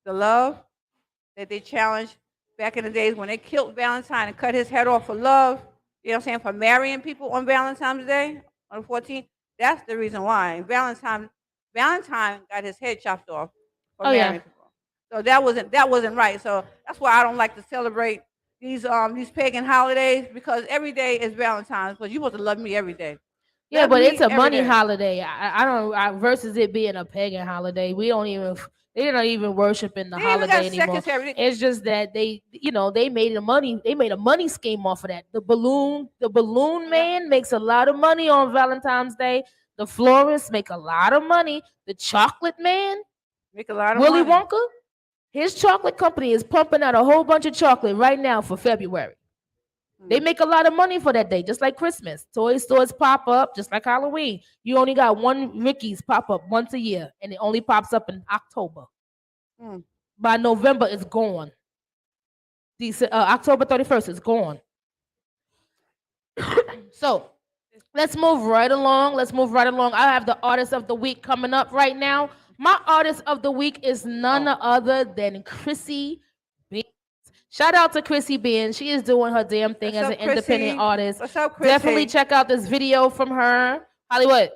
the love that they challenged back in the days when they killed Valentine and cut his head off for love, you know what I'm saying, for marrying people on Valentine's Day on the 14th, That's the reason why. And Valentine got his head chopped off for Oh, yeah. marrying people. So that wasn't right. So that's why I don't like to celebrate these pagan holidays, because every day is Valentine's. But you supposed to love me every day. Yeah, Love but me it's a every money day. holiday. I don't versus it being a pagan holiday. They're not even worshiping the They even holiday got anymore. secretary. It's just that they made a money scheme off of that. The balloon man makes a lot of money on Valentine's Day. The florists make a lot of money. The chocolate man, Make a lot of Willy money. Wonka, his chocolate company is pumping out a whole bunch of chocolate right now for February. They make a lot of money for that day, just like Christmas. Toy stores pop up, just like Halloween. You only got one Ricky's pop up once a year, and it only pops up in October. By November, it's gone. October 31st is gone. So let's move right along. I have the artist of the week coming up right now. My artist of the week is none other than Chrissy Beans. Shout out to Chrissy Beans. She is doing her damn thing as an independent artist. What's up, Chrissy? Definitely check out this video from her. Hollywood.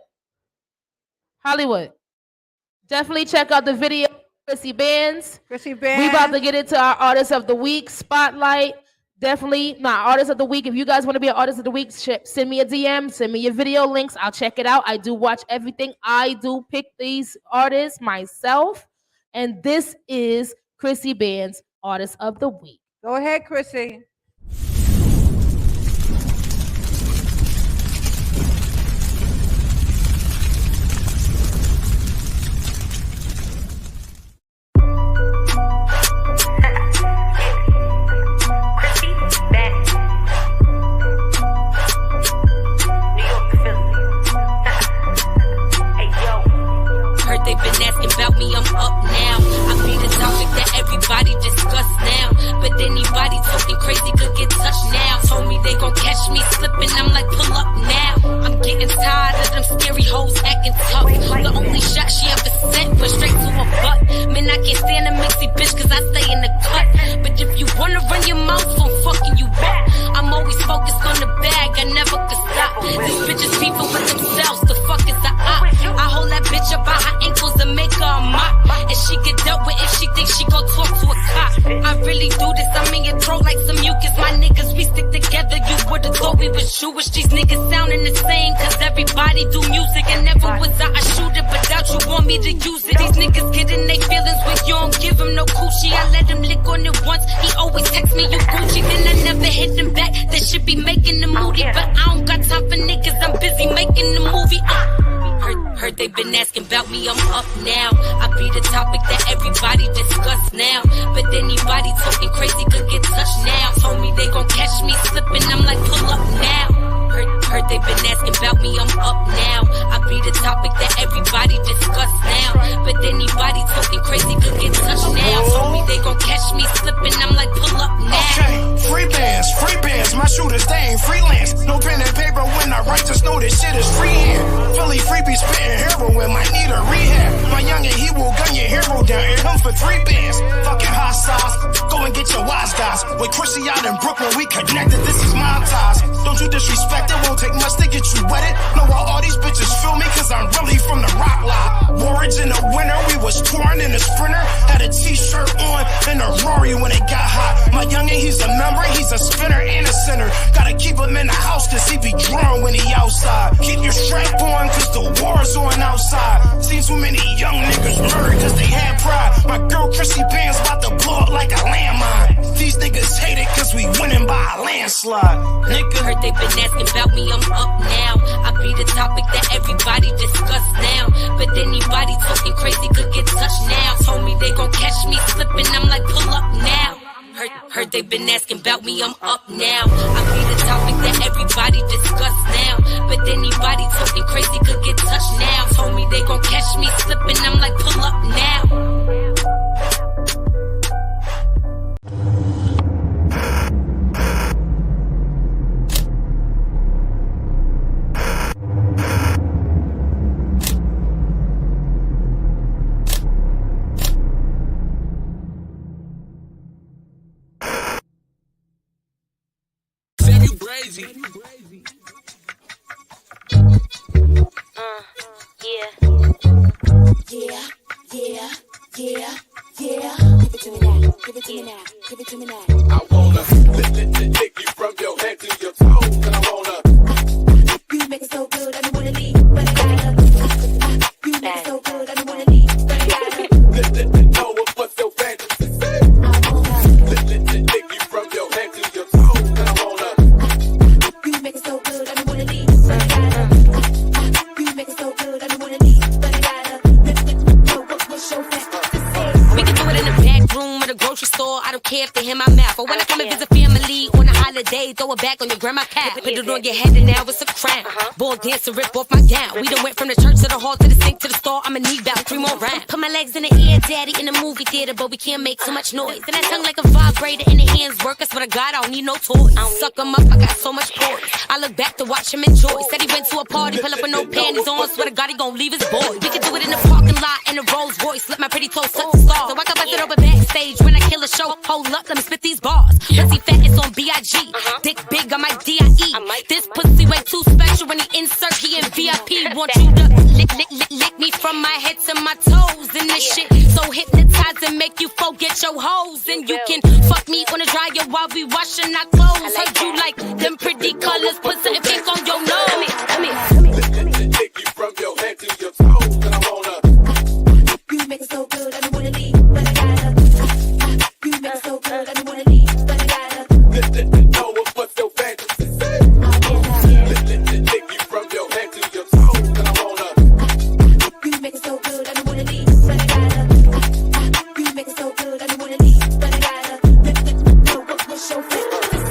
Definitely check out the video. Chrissy Beans. We about to get into our artist of the week spotlight. Definitely my artist of the week. If you guys want to be an artist of the week, send me a DM, send me your video links. I'll check it out. I do watch everything. I do pick these artists myself. And this is Chrissy Beans, artist of the week. Go ahead, Chrissy. They've been asking about me, I'm up now. I be the topic that everybody discuss now. But anybody talking crazy could get touched now. Told me they gon' catch me slipping, I'm like, pull up now. I'm getting tired of them scary hoes acting tough. The only shot she ever sent was straight to her butt. Man, I can't stand a mixy bitch cause I stay in the cut. But if you wanna run your mouth, I'm fucking you up. I'm always focused on the bag, I never could stop. These bitches beefing with themselves, the fuck is the op? I hold that bitch up by her ankles and make her a mop. And she get dealt with if she thinks she gon' talk to a cop. I really do this, I'm in your throat like some mucus. My niggas, we stick together, you would've thought we was Jewish. These niggas sounding the same, cause everybody do music. And never was I a shooter, but doubt you want me to use it. These niggas get in their feelings when you don't give him no coochie. I let him lick on it once, he always text me you Gucci. Then I never hit him back, that shit be making the moody. But I don't got time for niggas, I'm busy making the movie. Heard they been asking about me, I'm up now. I be the topic that everybody discuss now. But anybody talking crazy could get touched now. Told me they gon' catch me slipping, I'm like, pull up now. Heard they been asking about me, I'm up now. I be the topic that everybody discuss now. But anybody talking crazy could get touched now. Told me they gon' catch me slipping, I'm like, pull up now. Okay, free bands, my shooters, they ain't freelance. No pen and paper when I write, just know this shit is freehand. Philly freebie spitting heroin, might need a rehab. My youngin', he will gun your hero down, hit him for 3 bands. Fucking hot sauce, go and get your wise guys. With Chrissy out in Brooklyn, we connected, this is my ties. Don't you disrespect, it won't take much to get you wetted. Know all these bitches feel me, cause I'm really from the rock lot. Warridge in the winter, we was touring in a Sprinter. Had a t-shirt on and a Rory when it got hot. My youngin', he's a member, he's a spinner and a center. Gotta keep him in the house cause he be drawn when he outside. Keep your strap on cause the war's on outside. Seen too many young niggas murdered cause they had pride. My girl Chrissy Band's about to blow up like a landmine. These niggas hate it cause we winning by a landslide. Nigga, heard they been asking about me, I'm up now. I be the topic that everybody discuss now. But anybody talking crazy could get touched now. Told me they gon' catch me slipping, I'm like, pull up now. Heard they been asking about me, I'm up now. I be the topic that everybody discuss now. But anybody talking crazy could get touched now. Told me they gon' catch me slipping, I'm like, pull up now. Crazy. care if they hear my mouth. Or when I come and visit family on a holiday, throw it back on your grandma cow. Put it on your head and now it's a crown. Ball dance and rip off my gown. We done went from the church to the hall to the sink to the store. I'ma need about 3 more rounds. Put my legs in the air, daddy, in the movie theater, but we can't make too much noise. And that tongue like a vibrator in the hands work. I swear to God, I don't need no toys. I don't suck him up, I got so much poise. I look back to watch him enjoy. Said he went to a party, pull up with no panties on. Swear to God, he gon' leave his boy. We can do it in the parking lot in a Rolls Royce. Let my pretty toes touch the stars. So I can bust it over backstage when I kill a show. Hold up, let me spit these bars. Pussy fat, it's on B.I.G. Dick big, I might D.I.E. This pussy way too special when he insert, he in VIP. Want you to lick me from my head to my toes. And this shit so hypnotized and make you forget your hoes. And you can fuck me on the dryer while we washing our clothes. Heard you like them pretty colors, put something pink on your nose. Come here. Take you from your head to your toes, and I wanna. You make it so good, I don't wanna leave, but I gotta. You make it so good, I don't wanna leave, but I gotta. Know what's your fantasy? Take you from your head to your toes, and I wanna. You make it so good, I don't wanna leave, but I gotta. You make it so good, I don't wanna leave, but I gotta. Know what's your fantasy?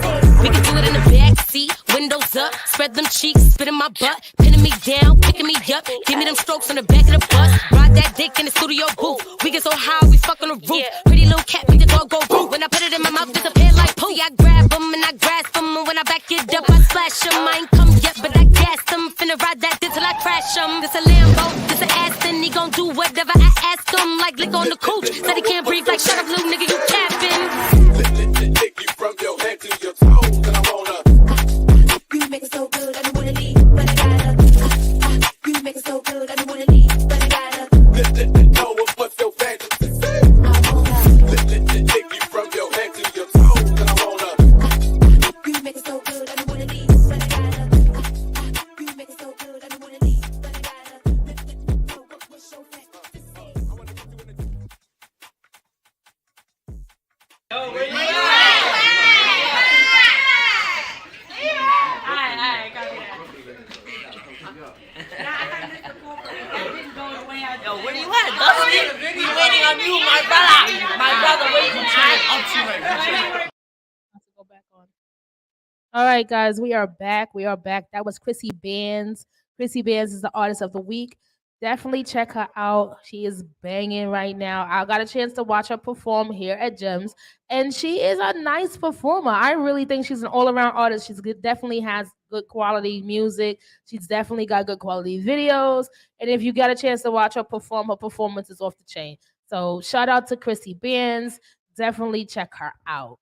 We can do it in the back seat, windows up, spread them cheeks, spit in my butt, pinning me down, picking me up, give me them strokes on the back of the bus, ride that dick in the studio booth. We get so high, we fuck on the roof. Pretty little cat, make the dog go rude. When I put it in my mouth, disappear like poo. I grab them and I grasp them, and when I back it up, I splash them. I ain't come yet, but I gassed them. Finna ride that dick till I crash them. This a Lambo, this a Aston, he gon' do whatever I ask him. Like lick on the cooch, said he can't breathe. Like shut up, little nigga, you capping. Take you from your head to your toes, and I wanna. You make it so good, I don't wanna leave, but I gotta. You make it so good, I don't wanna leave, but I gotta. Know what's your fantasy? Take you from your head to your toes, and I wanna. You make it so good, I don't wanna leave, but I gotta. You make it so good, I don't wanna leave, but I gotta. Know what's your fantasy? Yo, where you at, Dusty? We waiting on you, my brother. My brother waiting time. Go back on. All right, guys, we are back. We are back. That was Chrissy Bands. Chrissy Bands is the artist of the week. Definitely check her out. She is banging right now. I got a chance to watch her perform here at Gems, and she is a nice performer. I really think she's an all-around artist. She's definitely has good quality music. She's definitely got good quality videos. And if you get a chance to watch her perform, her performance is off the chain. So shout out to Chrissy Bands. Definitely check her out.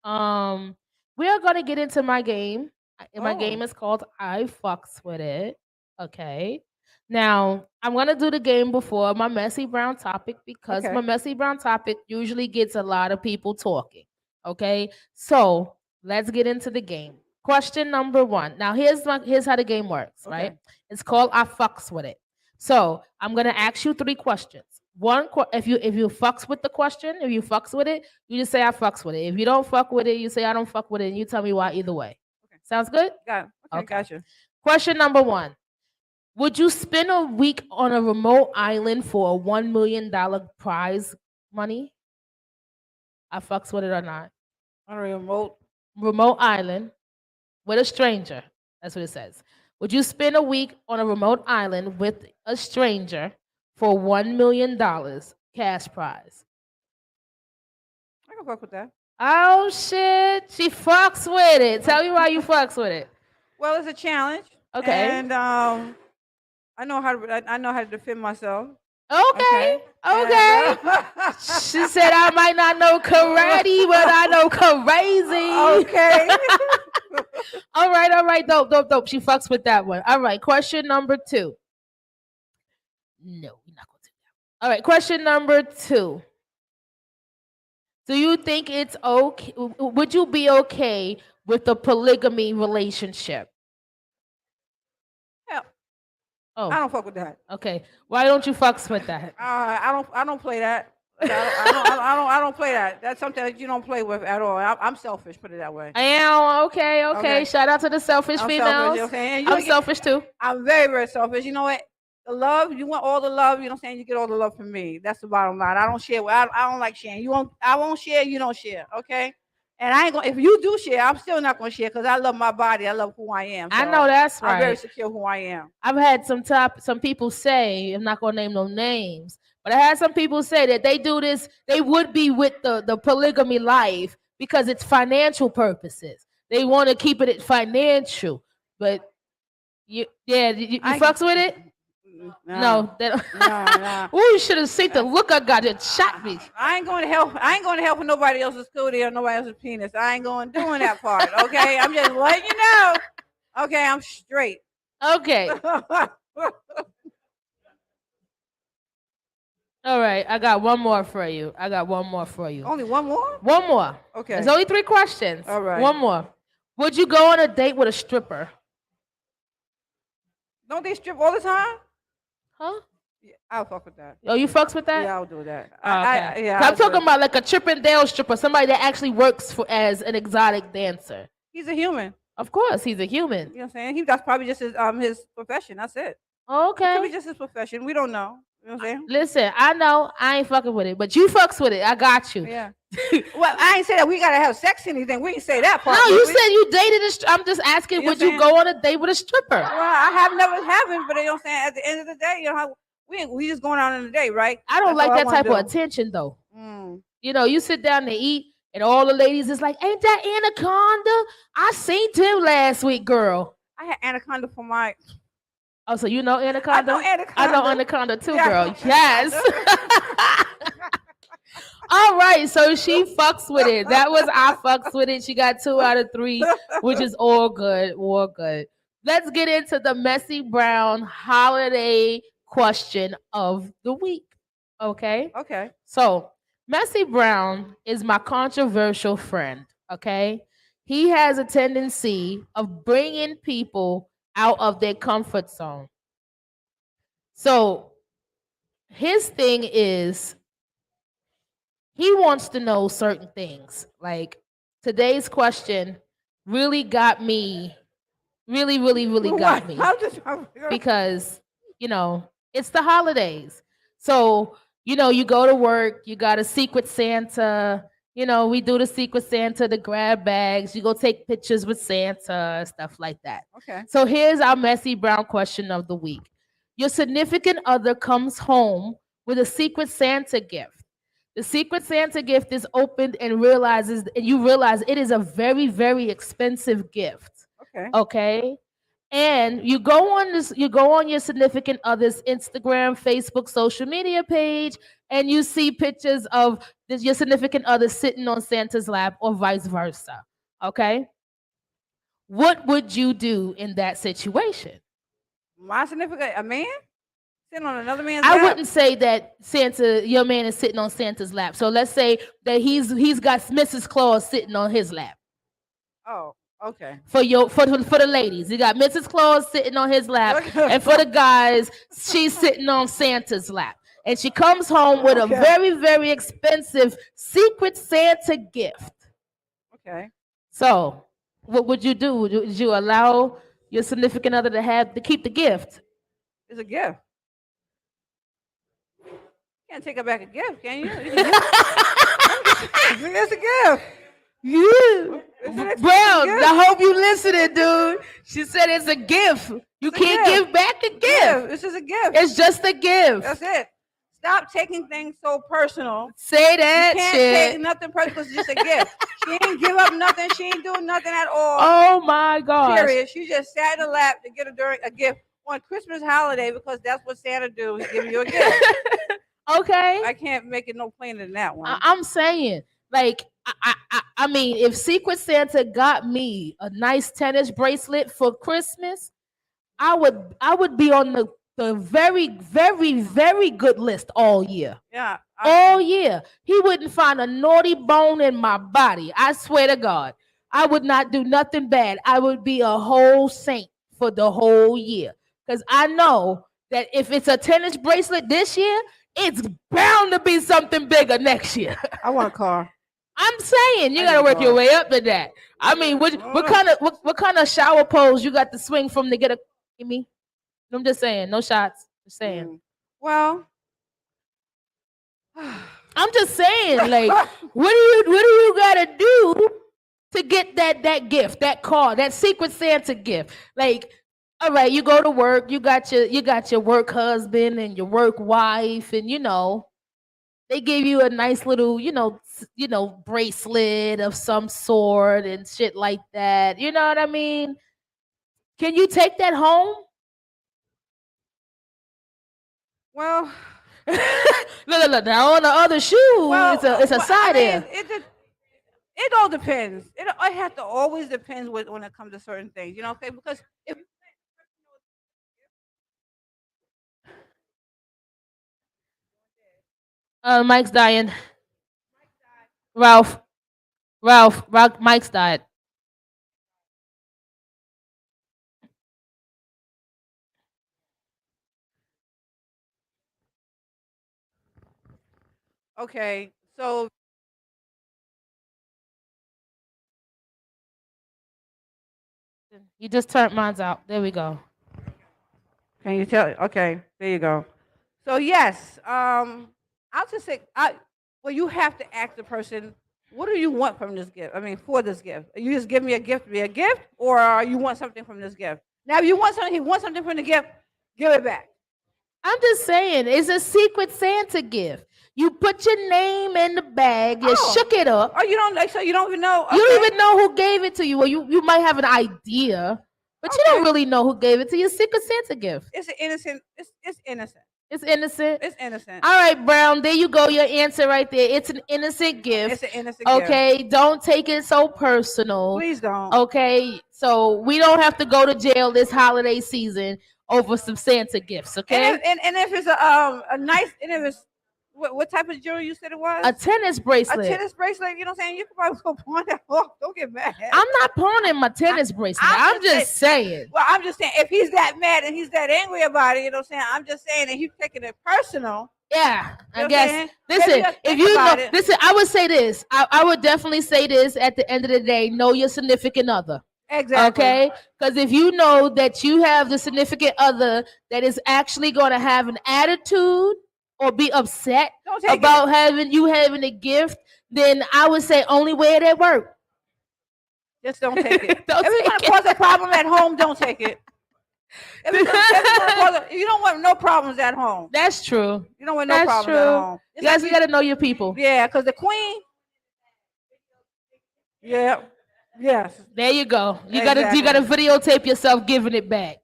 We are gonna get into my game. My game is called I Fucks With It. Okay. Now, I'm going to do the game before my Messy Brown topic because my Messy Brown topic usually gets a lot of people talking. Okay? So, let's get into the game. Question number 1. Now, here's how the game works, right? It's called I Fucks With It. So, I'm going to ask you 3 questions. If you fucks with the question, if you fucks with it, you just say I fucks with it. If you don't fuck with it, you say I don't fuck with it, and you tell me why either way. Okay. Sounds good? Got it. Okay, gotcha. Question number 1. Would you spend a week on a remote island for a $1 million prize money? I fucks with it or not? On a remote island with a stranger. That's what it says. Would you spend a week on a remote island with a stranger for $1 million cash prize? I can fuck with that. Oh shit! She fucks with it. Tell me why you fucks with it. Well, it's a challenge. Okay. And I know how to defend myself. Okay. She said I might not know karate, but I know crazy. Okay. All right. Dope. She fucks with that one. All right. Question number 2. No, we're not going to do that. All right. Question number 2. Do you think it's okay? Would you be okay with a polygamy relationship? Oh. I don't fuck with that. Okay. Why don't you fucks with that? I don't play that. I don't play that. That's something that you don't play with at all. I'm selfish, put it that way. I am. Okay. Shout out to the selfish females. Selfish, okay? I'm selfish too. I'm very, very selfish. You know what? The love, you want all the love, you know what I'm saying? You get all the love from me. That's the bottom line. I don't share. I don't like sharing. I won't share, you don't share, okay? And I ain't gonna, if you do share, I'm still not gonna share because I love my body. I love who I am. I know that's I'm very right. secure who I am. I've had some people say, I'm not gonna name no names, but I had some people say that they do this, they would be with the polygamy life because it's financial purposes. They want to keep it financial. But you fucks with it? No, they don't. Nah. Ooh, you should have seen the look I got. It shot me. I ain't going to help. I ain't going to help with nobody else's cootie or nobody else's penis. I ain't going doing that part. Okay, I'm just letting you know. Okay, I'm straight. Okay. All right, I got one more for you. Only one more? One more. Okay. There's only 3 questions. All right. One more. Would you go on a date with a stripper? Don't they strip all the time? Huh? Yeah, I'll fuck with that. Oh, you fucks with that? Yeah, I'll do that. Okay. Yeah, I'm talking about like a Chippendale stripper, somebody that actually works as an exotic dancer. He's a human. Of course, he's a human. You know what I'm saying? That's probably just his profession. That's it. Okay. It could be just his profession. We don't know. You know what I'm saying? Listen, I know I ain't fucking with it, but you fucks with it. I got you. Yeah. Well, I ain't say that we gotta have sex or anything. We didn't say that part. No, you said you dated I'm just asking, You know would what I'm you go on a date with a stripper? Well, I have never haven't, but you know what I'm saying? At the end of the day, you know how we just going out on a date, right? I don't That's like all that wanna type of do. attention though. Mm. You know, you sit down to eat and all the ladies is like, ain't that Anaconda? I seen him last week, girl. I had Anaconda for my. Oh, so you know Anaconda? I know Anaconda. I know Anaconda too, Yeah. girl. Yes. All right, so she fucks with it. That was I fucks with it. She got 2 out of 3, which is all good. All good. Let's get into the Messy Brown holiday question of the week. Okay? Okay. So, Messy Brown is my controversial friend. Okay? He has a tendency of bringing people out of their comfort zone. So, his thing is he wants to know certain things. Like today's question really got me, really got me. Because, it's the holidays. So, you go to work, you got a Secret Santa, we do the Secret Santa, the grab bags, you go take pictures with Santa, stuff like that. Okay. So here's our Messy Brown question of the week. Your significant other comes home with a Secret Santa gift. The Secret Santa gift is opened and you realize it is a very, very expensive gift. Okay. Okay. And you go on your significant other's Instagram, Facebook, social media page, and you see pictures of your significant other sitting on Santa's lap or vice versa. Okay. What would you do in that situation? My significant, a man? Sitting on another man's lap? I wouldn't say that your man is sitting on Santa's lap. So let's say that he's got Mrs. Claus sitting on his lap. Oh, okay. For the ladies, you got Mrs. Claus sitting on his lap, and for the guys, she's sitting on Santa's lap. And she comes home with a very, very expensive Secret Santa gift. Okay. So, what would you do? Would you allow your significant other to keep the gift? It's a gift. You can't take back a gift, can you? It's a gift. Yeah. Brown, I hope you listening, dude. She said it's a gift. You can't give back a gift. This is a gift. It's just a gift. That's it. Stop taking things so personal. Say that you can't shit. take nothing personal because it's just a gift. She ain't give up nothing. She ain't doing nothing at all. Oh my God. Period. She just sat in the lap to get a gift on Christmas holiday because that's what Santa do. He give you a gift. Okay. I can't make it no plainer than that one. I'm saying, like, I mean, if Secret Santa got me a nice tennis bracelet for Christmas, I would be on the very, very, very good list all year. Yeah. All year. He wouldn't find a naughty bone in my body. I swear to God. I would not do nothing bad. I would be a whole saint for the whole year. Because I know that if it's a tennis bracelet this year, it's bound to be something bigger next year. I want a car. I'm saying you gotta work your way up to that. I mean, what kind of shower pose you got to swing from to get me? I'm just saying, no shots. Just saying. Well, I'm just saying, like, what do you gotta do to get that gift, that card, that Secret Santa gift? Like, all right, you go to work, you got your work husband and your work wife, and they give you a nice little, bracelet of some sort and shit like that. You know what I mean? Can you take that home? well, Look. Now on the other shoe, it's a I side mean, there. it all depends. It has to always depends when it comes to certain things. Okay, because if Mike's dying. Ralph, Ralph, Mike's died. okay, so You just turned mine's out. There we go. can you tell? Okay, there you go. So yes, I'll just say, well, you have to ask the person, what do you want from this gift? I mean, for this gift, you just give me a gift to be a gift, or you want something from this gift? Now, if you want something, he wants something from the gift, give it back. I'm just saying, it's a Secret Santa gift. You put your name in the bag, you Oh, shook it up. oh, you don't like, so you don't even know. You Okay, don't even know who gave it to you. Well, you might have an idea, but you don't okay. really know who gave it to you. Secret Santa gift. It's an innocent. It's innocent. It's innocent. It's innocent. All right, Brown. There you go. Your answer right there. It's an innocent gift. It's an innocent gift. Okay. Don't take it so personal. Please don't. Okay. So we don't have to go to jail this holiday season over some Santa gifts. Okay. And if it's a nice, and if it's what type of jewelry you said it was? A tennis A bracelet. tennis bracelet. You know what I'm saying? You could probably go pawn that off. Don't get mad. I'm not pawning my tennis bracelet. I'm just saying. Well, I'm just saying, if he's that mad and he's that angry about it, you know what I'm saying? I'm just saying that he's taking it personal. Yeah, I You know what I'm guess. saying? Listen, Maybe just if think you know, about it. listen, I would say this. I would definitely say this at the end of the day. Know your significant other. Exactly. Okay? Because if you know that you have the significant other that is actually going to have an attitude or be upset Don't take about it. having a gift, then I would say only wear it at work. Just don't take it. Don't If it's take gonna cause a problem at home, don't take it. You don't want no problems at home. That's true. You don't want no That's problems at true. home. You guys, you got to know your people. Yeah, because the queen. Yeah. Yes. There you go. You gotta videotape yourself giving it back.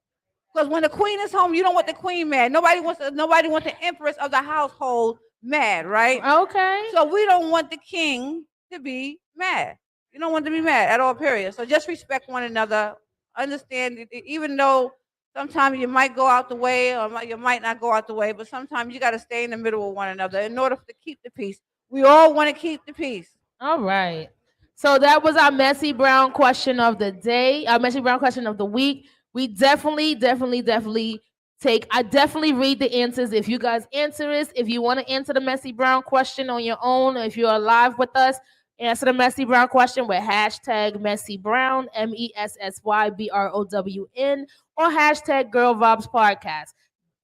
Because when the queen is home, you don't want the queen mad. Nobody wants the empress of the household mad, right? Okay. So we don't want the king to be mad. You don't want to be mad at all, period. So just respect one another. Understand, even though sometimes you might go out the way or you might not go out the way, but sometimes you got to stay in the middle with one another in order to keep the peace. We all want to keep the peace. All right. So that was our messy brown question of the day, our messy brown question of the week. We definitely take. I definitely read the answers. If you guys answer this, if you want to answer the messy brown question on your own, or if you're live with us, answer the messy brown question with hashtag messy brown MESSYBROWN or hashtag Girl Vibes Podcast.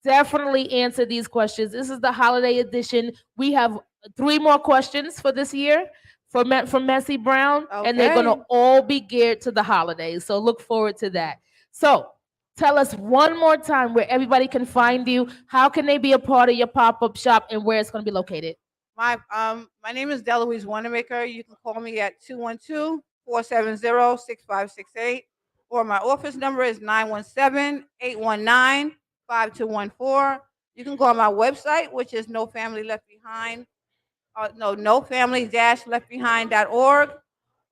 Definitely answer these questions. This is the holiday edition. We have three more questions for this year from Messy Brown, and they're Okay. gonna all be geared to the holidays. So look forward to that. So tell us one more time where everybody can find you. How can they be a part of your pop-up shop and where it's gonna be located? My name is Deloise Wanamaker. You can call me at 212-470-6568, or my office number is 917-819-5214. You can go on my website, which is No Family Left Behind. No family-leftbehind.org,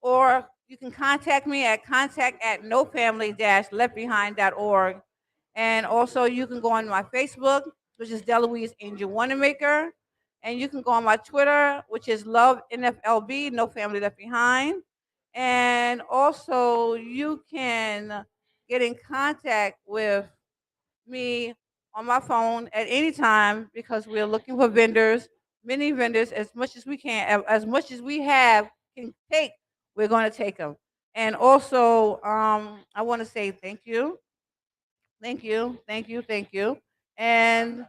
or you can contact me at contact@nofamily-leftbehind.org. And also you can go on my Facebook, which is Deloise Angel Wanamaker. And you can go on my Twitter, which is Love NFLB, No Family Left Behind. And also you can get in contact with me on my phone at any time because we're looking for vendors, many vendors, as much as we can, as much as we have can take, we're going to take them. And also, I want to say thank you, thank you, thank you, thank you. And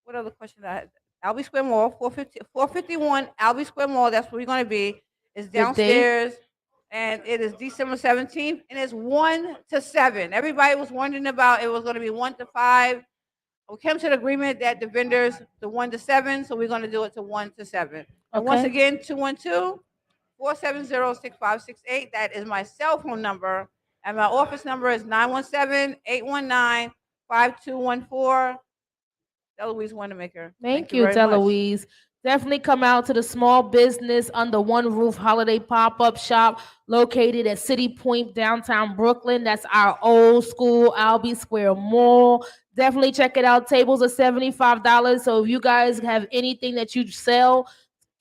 what other question I had? Albee Square Mall, 451 Albee Square Mall. That's where we're going to be. It's Good day. downstairs, and it is December 17th, and it's 1 to 7. Everybody was wondering about it was going to be 1 to 5. We came to the agreement that the vendors, the 1 to 7, so we're going to do it to 1 to 7. And once Okay. again, 212-470-6568. That is my cell phone number, and my office number is 917-819-5214. Delouise Wanamaker. Thank you, very much. Delouise. Definitely come out to the small business under one roof holiday pop-up shop located at City Point, downtown Brooklyn. That's our old school Albee Square Mall. Definitely check it out. Tables are $75. So if you guys have anything that you sell,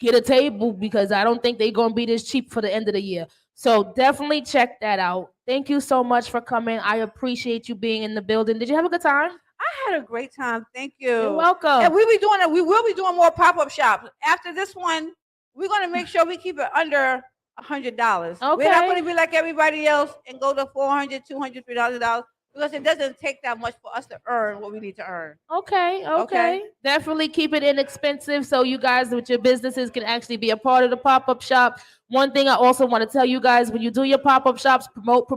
get a table because I don't think they're going to be this cheap for the end of the year. So definitely check that out. Thank you so much for coming. I appreciate you being in the building. Did you have a good time? I had a great time. Thank you. You're welcome. And we will be doing more pop-up shops. After this one, we're gonna make sure we keep it under $100. We're Okay. not gonna be like everybody else and go to $400, $200, $300 because it doesn't take that much for us to earn what we need to earn. Okay. Definitely keep it inexpensive so you guys with your businesses can actually be a part of the pop-up shop. One thing I also want to tell you guys, when you do your pop-up shops, promote,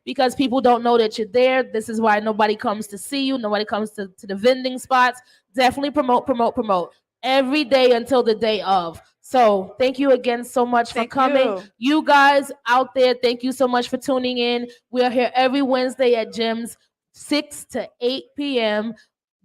because people don't know that you're there. This is why nobody comes to see you. Nobody comes to the vending spots. Definitely promote every day until the day of. So thank you again so much for coming. You guys out there, thank you so much for tuning in. We are here every Wednesday at Jim's, 6 to 8 p.m.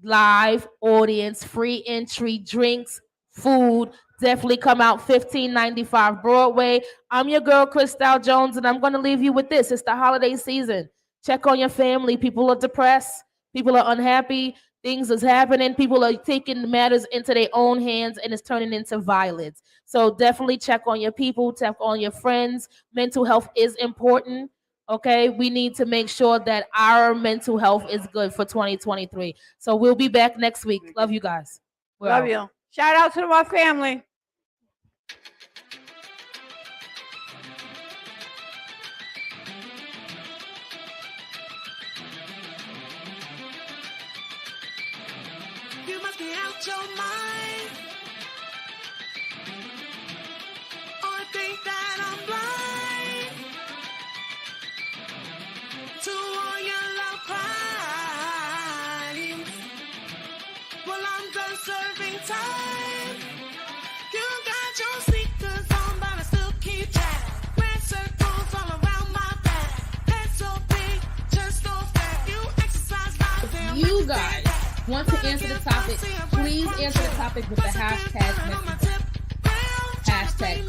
Live audience, free entry, drinks, food. Definitely come out, 1595 Broadway. I'm your girl, Christal Jones, and I'm going to leave you with this. It's the holiday season. Check on your family. People are depressed. People are unhappy. Things is happening. People are taking matters into their own hands, and it's turning into violence. So definitely check on your people, check on your friends. Mental health is important. Okay, we need to make sure that our mental health is good for 2023. So we'll be back next week. Love you guys. Love you. Shout out to my family. You must be out your mind, or think that I'm blind to all your love crimes. Well, I'm done serving time. You got your sneakers on, but I still keep track. Red circles all around my back. Head so big, just so fat. You exercise life. You guys want to answer the topic, please answer the topic with the hashtag message. Hashtag.